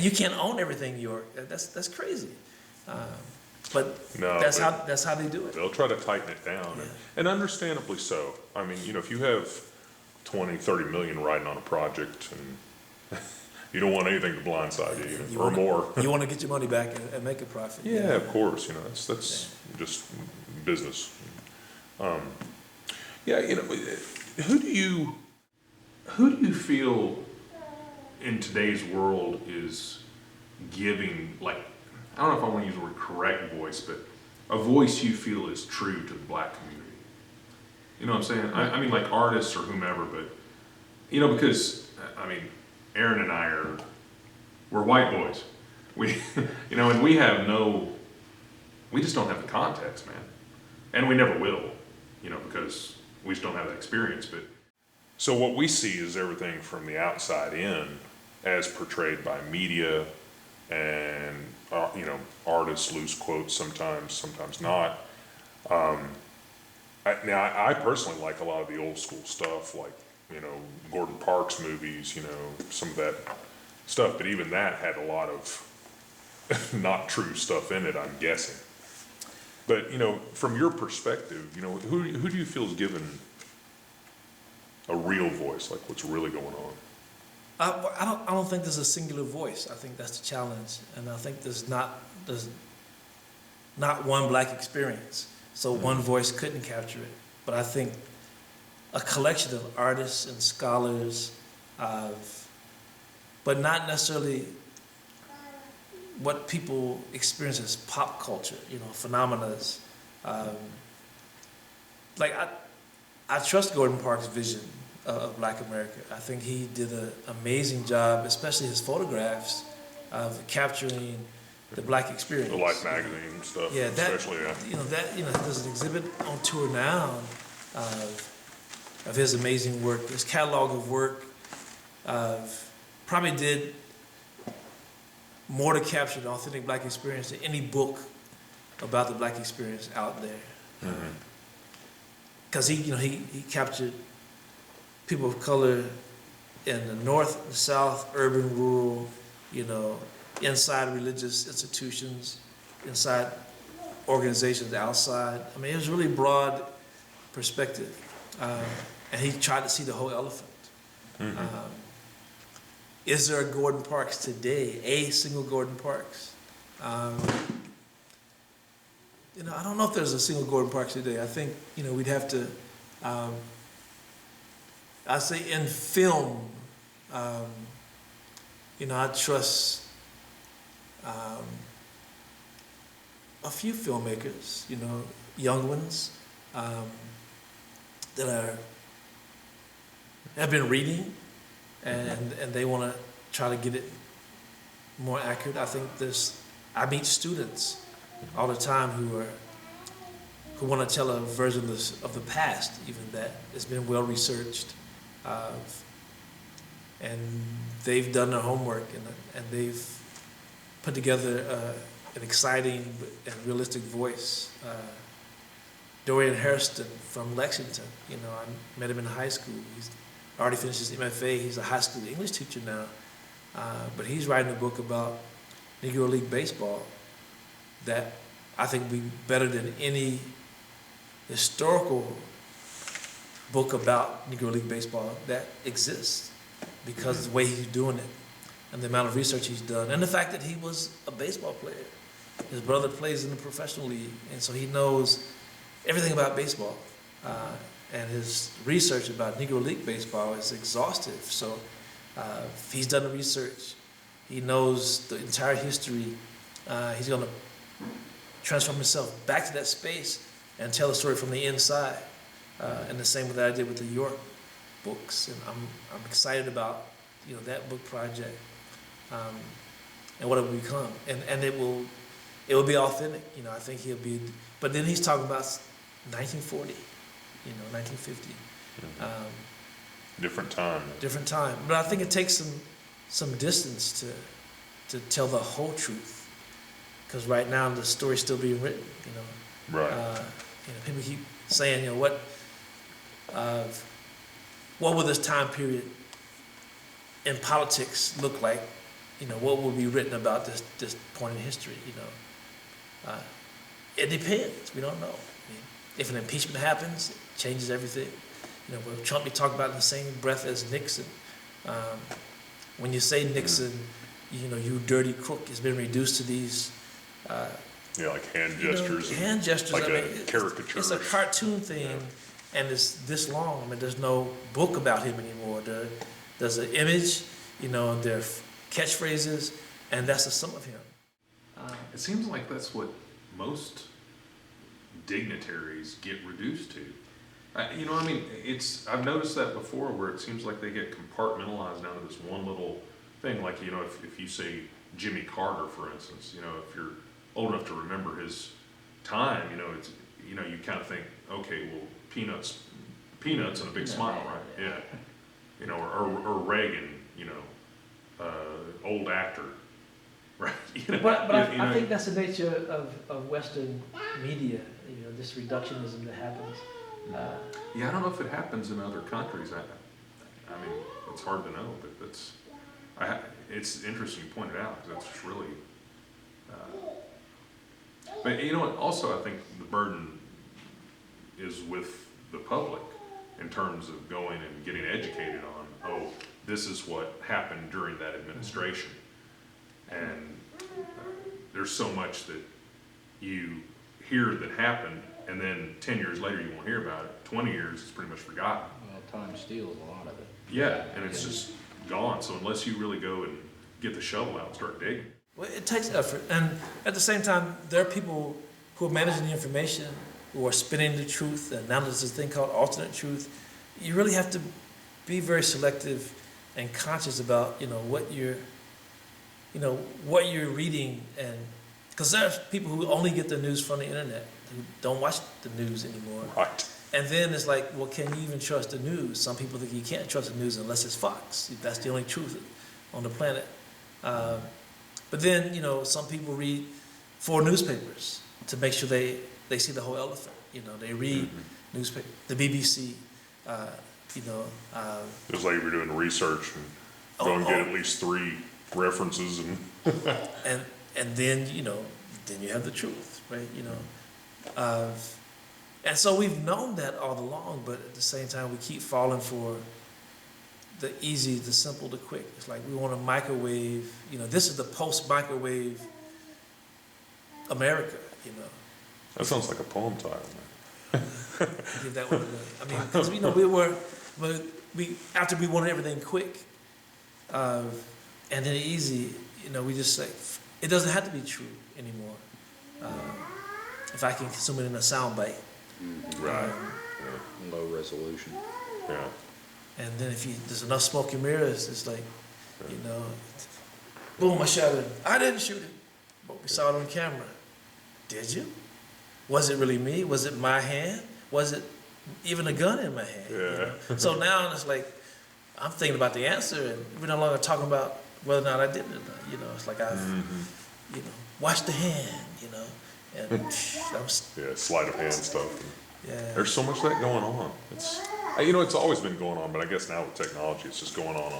you can't own everything York. That's crazy. But No, that's how they do it. They'll try to tighten it down, Yeah. and understandably so. I mean, you know, if you have 20, 30 million riding on a project, and you don't want anything to blindside you, or more. You want to get your money back and make a profit. Yeah, of course. You know, that's just business. Yeah, you know, who do you feel in today's world is giving, like, I don't know if I want to use the word correct voice, but a voice you feel is true to the black community. You know what I'm saying? I mean, like artists or whomever, but, you know, because, I mean, Aaron and I we're white boys. We, you know, and we just don't have the context, man. And we never will, you know, because we just don't have that experience, but. So what we see is everything from the outside in, as portrayed by media and you know, artists, loose quotes sometimes not. I personally like a lot of the old school stuff, like, you know, Gordon Parks movies, you know, some of that stuff. But even that had a lot of not true stuff in it, I'm guessing. But, you know, from your perspective, you know, who do you feel is given a real voice, like what's really going on? I don't think there's a singular voice. I think that's the challenge, and I think there's not one black experience, so one voice couldn't capture it. But I think a collection of artists and scholars, but not necessarily what people experience as pop culture, you know, phenomena. Like I trust Gordon Parks' vision of Black America. I think he did an amazing job, especially his photographs, of capturing the black experience. The Life magazine stuff, yeah, that, especially, yeah. There's an exhibit on tour now of his amazing work. His catalog of work probably did more to capture the authentic black experience than any book about the black experience out there. Because he captured people of color in the North, the South, urban, rural, you know, inside religious institutions, inside organizations, outside. I mean, it was really broad perspective. And he tried to see the whole elephant. Is there a Gordon Parks today, a single Gordon Parks? You know, I don't know if there's a single Gordon Parks today. I think, you know, we'd have to, I say in film, you know, I trust a few filmmakers, you know, young ones that have been reading and they want to try to get it more accurate. I think I meet students all the time who want to tell a version of the past, even that has been well researched, and they've done their homework and they've put together an exciting and realistic voice. Dorian Hairston from Lexington, you know, I met him in high school. He's already finished his MFA. He's a high school English teacher now, but he's writing a book about Negro League baseball that I think would be better than any historical book about Negro League baseball that exists, because of the way he's doing it and the amount of research he's done, and the fact that he was a baseball player. His brother plays in the professional league, and so he knows everything about baseball. And his research about Negro League baseball is exhaustive. So he's done the research. He knows the entire history. He's going to transform himself back to that space and tell the story from the inside. And the same way that I did with the York books. And I'm excited about, you know, that book project and what it will become. And it will be authentic. You know, I think he'll be. But then he's talking about 1940. You know, 1950. Different time. Different time. But I think it takes some distance to tell the whole truth. Because right now the story's still being written, you know. Right. You know, people keep saying, you know, what will this time period in politics look like? You know, what will be written about this point in history, you know? It depends. We don't know. I mean, if an impeachment happens, it changes everything. You know, will Trump be talked about in the same breath as Nixon? When you say Nixon, you know, you dirty crook, it's been reduced to these. Yeah, like hand gestures. Hand gestures. Like I mean, a caricature. It's a cartoon thing, and it's this long. I mean, there's no book about him anymore. There's an image, you know, there are catchphrases, and that's the sum of him. It seems like that's what most dignitaries get reduced to. You know, I mean, I've noticed that before where it seems like they get compartmentalized down to this one little thing. Like, you know, if you say Jimmy Carter, for instance, you know, if you're old enough to remember his time, you know, you kind of think, okay, well, peanuts and a big smile, right? Yeah. You know, or Reagan, you know, old actor, right? You know, But I think that's the nature of Western media, you know, this reductionism that happens. Yeah, I don't know if it happens in other countries. I mean, it's hard to know, but it's interesting you pointed out, because that's really, but you know what, also I think the burden is with the public in terms of going and getting educated on, oh, this is what happened during that administration. And there's so much that you hear that happened, and then 10 years later you won't hear about it. 20 years, it's pretty much forgotten. Well, time steals a lot of it. Yeah, and it's just gone. So unless you really go and get the shovel out and start digging. Well, it takes effort, and at the same time, there are people who are managing the information, who are spinning the truth, and now there's this thing called alternate truth. You really have to be very selective and conscious about, you know, what you're reading, and because there are people who only get their news from the internet, who don't watch the news anymore. Right. And then it's like, well, can you even trust the news? Some people think you can't trust the news unless it's Fox. That's the only truth on the planet. But then, you know, some people read 4 newspapers to make sure they see the whole elephant. You know, they read newspaper, the BBC, you know. It's like you're doing research and go and get at least 3 references and then, you know, then you have the truth, right? You know. And so we've known that all along, but at the same time, we keep falling for the easy, the simple, the quick. It's like we want a microwave. You know, this is the post-microwave America, you know. that sounds like a poem title, man. Give that one away. I mean, because, you know, we after we wanted everything quick and then easy, you know, we just say, it doesn't have to be true anymore. If I can consume it in a sound bite. Right. Low resolution. Yeah. And then if there's enough smoke and mirrors, it's like, you know, boom, I shot it. I didn't shoot it, but we saw it on camera. Did you? Was it really me? Was it my hand? Was it even a gun in my hand? Yeah. You know? So now it's like, I'm thinking about the answer, and we're no longer talking about whether or not I did it or not. You know, it's like I've, you know, washed the hand, you know, and that was, Yeah, sleight of hand stuff. yeah. There's so much of that going on. You know, it's always been going on, but I guess now with technology, it's just going on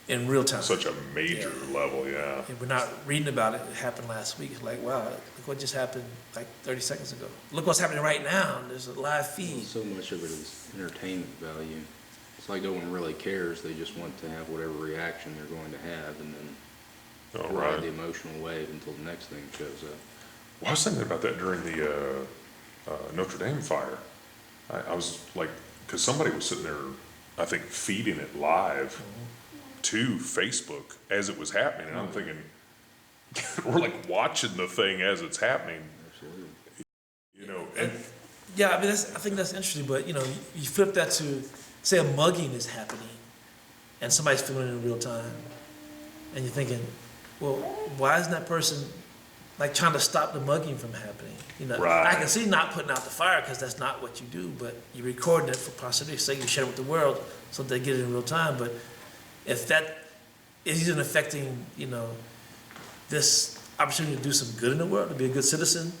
In real time. such a major level, yeah. And we're not reading about it. It happened last week. It's like, wow, look what just happened like 30 seconds ago. Look what's happening right now. There's a live feed. So much of it is entertainment value. It's like no one really cares. They just want to have whatever reaction they're going to have, and then ride the emotional wave until the next thing shows up. Well, I was thinking about that during the Notre Dame fire. I was like, because somebody was sitting there, I think, feeding it live to Facebook as it was happening, and I'm thinking, we're like watching the thing as it's happening. Absolutely. You know, and Yeah, I mean, I think that's interesting, but, you know, you flip that to, say a mugging is happening, and somebody's filming it in real time, and you're thinking, well, why isn't that person, like, trying to stop the mugging from happening? You know, Right. I can see not putting out the fire, because that's not what you do, but you're recording it for posterity's sake, you share it with the world, so they get it in real time, but if that isn't affecting, you know, this opportunity to do some good in the world, to be a good citizen,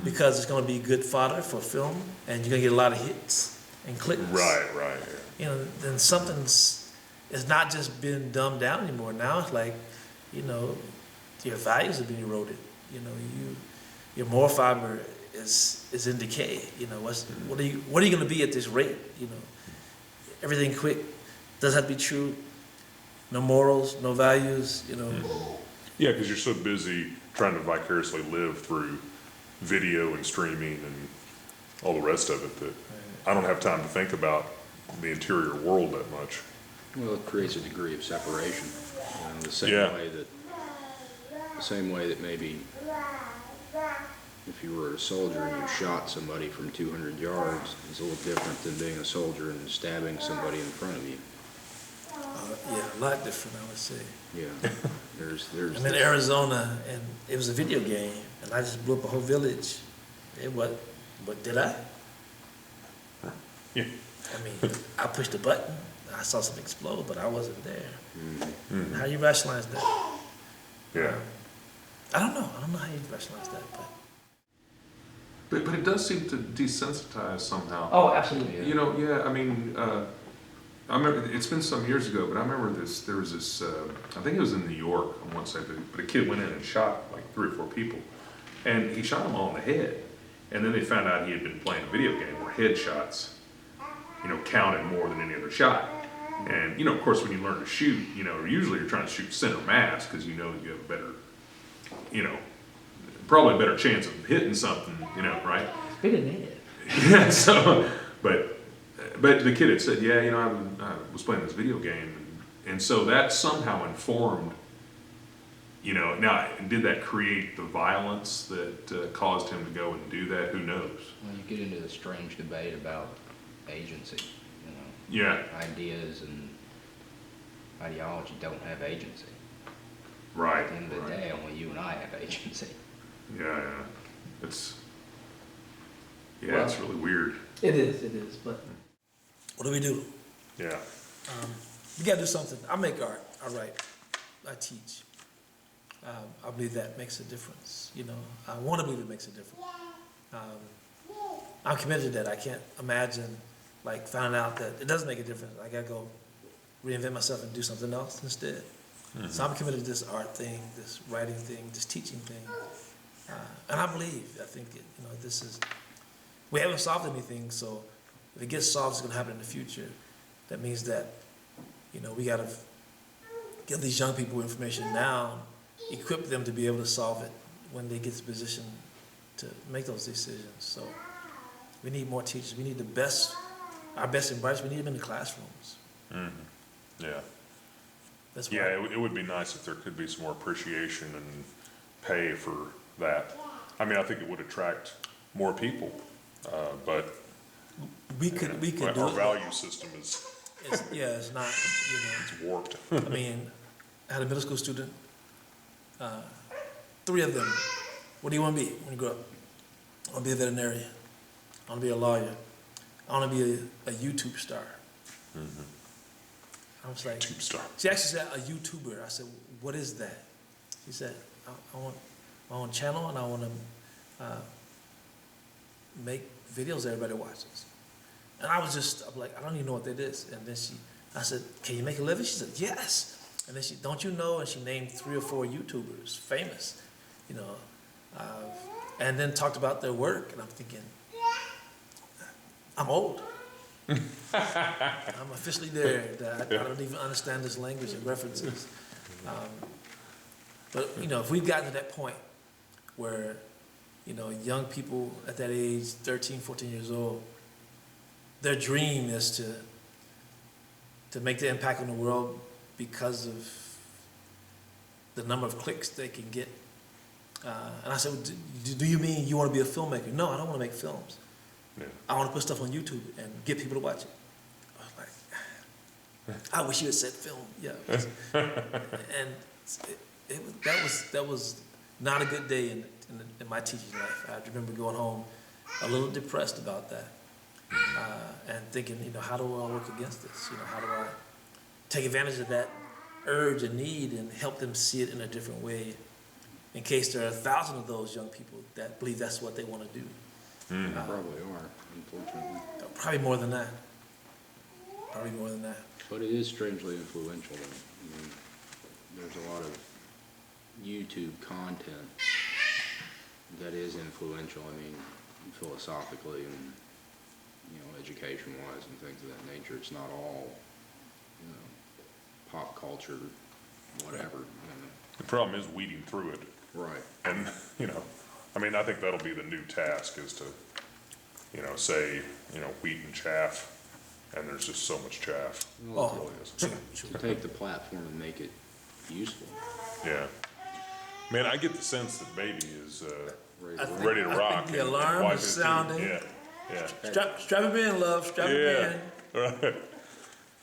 because it's going to be good fodder for film, and you're going to get a lot of hits and clicks. right, yeah. You know, then it's not just been dumbed down anymore. Now it's like, you know, your values are being eroded. You know, your moral fiber is in decay. You know, what are you going to be at this rate? You know, everything quick doesn't have to be true. No morals, no values. You know. Yeah, because you're so busy trying to vicariously live through video and streaming and all the rest of it that I don't have time to think about the interior world that much. Well, it creates a degree of separation. You know, the same Yeah. way that the same way that maybe if you were a soldier and you shot somebody from 200 yards, it's a little different than being a soldier and stabbing somebody in front of you. Yeah, a lot different, I would say. Yeah, there's. I'm in Arizona, and it was a video game, and I just blew up a whole village. What did I? Yeah. I mean, I pushed a button, I saw something explode, but I wasn't there. Mm-hmm. How you rationalize that? Yeah. I don't know how you rationalize that, But it does seem to desensitize somehow. Oh, absolutely. You know, yeah, I mean, I remember, it's been some years ago, but I remember there was this, I think it was in New York, I won't say, but a kid went in and shot like 3 or 4 people. And he shot them all in the head. And then they found out he had been playing a video game where headshots, counted more than any other shot. And, of course, when you learn to shoot, usually you're trying to shoot center mass because you know that you have a better, probably a better chance of hitting something, right? Hit in the head. Yeah, so, but the kid had said, yeah, I was playing this video game, and so that somehow informed, now, did that create the violence that caused him to go and do that? Who knows? Well, you get into the strange debate about agency, Yeah, Ideas and ideology don't have agency. right. At the end of the right. day, only you and I have agency. Yeah, it's Well, it's really weird. It is, but what do we do? Yeah. We gotta do something. I make art, I write, I teach. I believe that makes a difference, I wanna believe it makes a difference. I'm committed to that. I can't imagine finding out that it doesn't make a difference. I gotta go reinvent myself and do something else instead. Mm-hmm. So I'm committed to this art thing, this writing thing, this teaching thing. And I think this is, we haven't solved anything, so if it gets solved, it's gonna happen in the future. That means that, we gotta give these young people information now, equip them to be able to solve it when they get to the position to make those decisions. So we need more teachers. We need our best and brightest. We need them in the classrooms. Mm-hmm. Yeah. That's why. Yeah, it would be nice if there could be some more appreciation and pay for that. I mean, I think it would attract more people, but we could do our it. value system is It's not. it's warped. I mean, I had a middle school student. 3 of them. What do you want to be when you grow up? I want to be a veterinarian. I want to be a lawyer. I want to be a YouTube star. Mm-hmm. I was like, YouTube star. she actually said a YouTuber. I said, what is that? She said, I want my own channel and I want to make videos everybody watches. And I'm like, I don't even know what that is. And then I said, can you make a living? She said, yes. And then don't you know? And she named 3 or 4 YouTubers, famous, and then talked about their work. And I'm thinking, I'm old. I'm officially there. I don't even understand this language and references. But, if we've gotten to that point where, young people at that age, 13, 14 years old, their dream is to make the impact on the world because of the number of clicks they can get. And I said, well, do you mean you want to be a filmmaker? No, I don't want to make films. Yeah. I want to put stuff on YouTube and get people to watch it. I was like, I wish you had said film. Yeah. And that was not a good day in my teaching life. I remember going home a little depressed about that. And thinking, how do I work against this? How do I take advantage of that urge and need and help them see it in a different way in case there are 1,000 of those young people that believe that's what they want to do. Mm. Probably are, unfortunately. Probably more than that. But it is strangely influential. I mean, there's a lot of YouTube content that is influential. I mean, philosophically and education-wise and things of that nature. It's not all pop culture, whatever. The problem is weeding through it. Right. And, I think that'll be the new task is to, say, wheat and chaff, and there's just so much chaff. Well, Oh, It really is. to take the platform and make it useful. Yeah. Man, I get the sense that baby is I think- ready to I rock. think the and alarm wife is too. sounding. Yeah. Strap him in, love. Strap him Yeah. in. Right.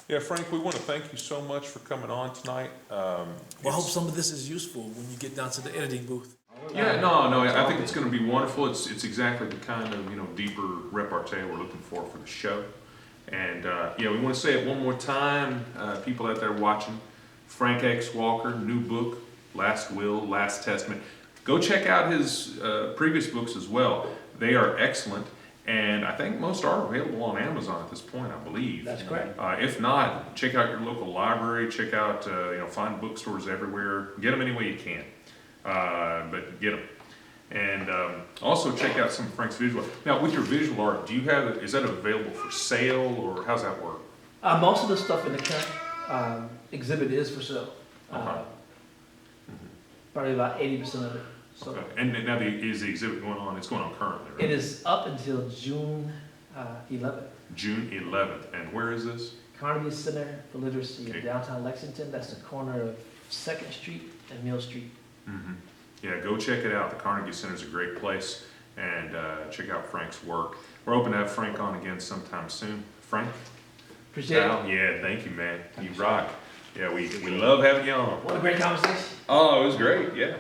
Yeah, Frank, we want to thank you so much for coming on tonight. Well, I hope some of this is useful when you get down to the editing booth. Yeah, no, I think it's gonna be wonderful. It's exactly the kind of, deeper repartee we're looking for the show. And, we wanna say it one more time, people out there watching, Frank X. Walker, new book, Last Will, Last Testament. Go check out his, previous books as well. They are excellent, and I think most are available on Amazon at this point, I believe. That's correct. If not, check out your local library, check out, find bookstores everywhere, get them any way you can. But get them. And also check out some of Frank's visual. Now, with your visual art, is that available for sale, or how's that work? Most of the stuff in the current exhibit is for sale. Okay. Probably about 80% of it. So Okay. And now is the exhibit going on? It's going on currently, right? it is up until June 11th. June 11th. And where is this? Carnegie Center for Literacy Okay. in downtown Lexington. That's the corner of 2nd Street and Mill Street. Mm-hmm. Yeah, go check it out. The Carnegie Center is a great place, and check out Frank's work. We're hoping to have Frank on again sometime soon. Frank? Appreciate Al, yeah, thank you, man. You rock. Yeah, we love having you on. it. What a great conversation. Oh, it was great. Yeah.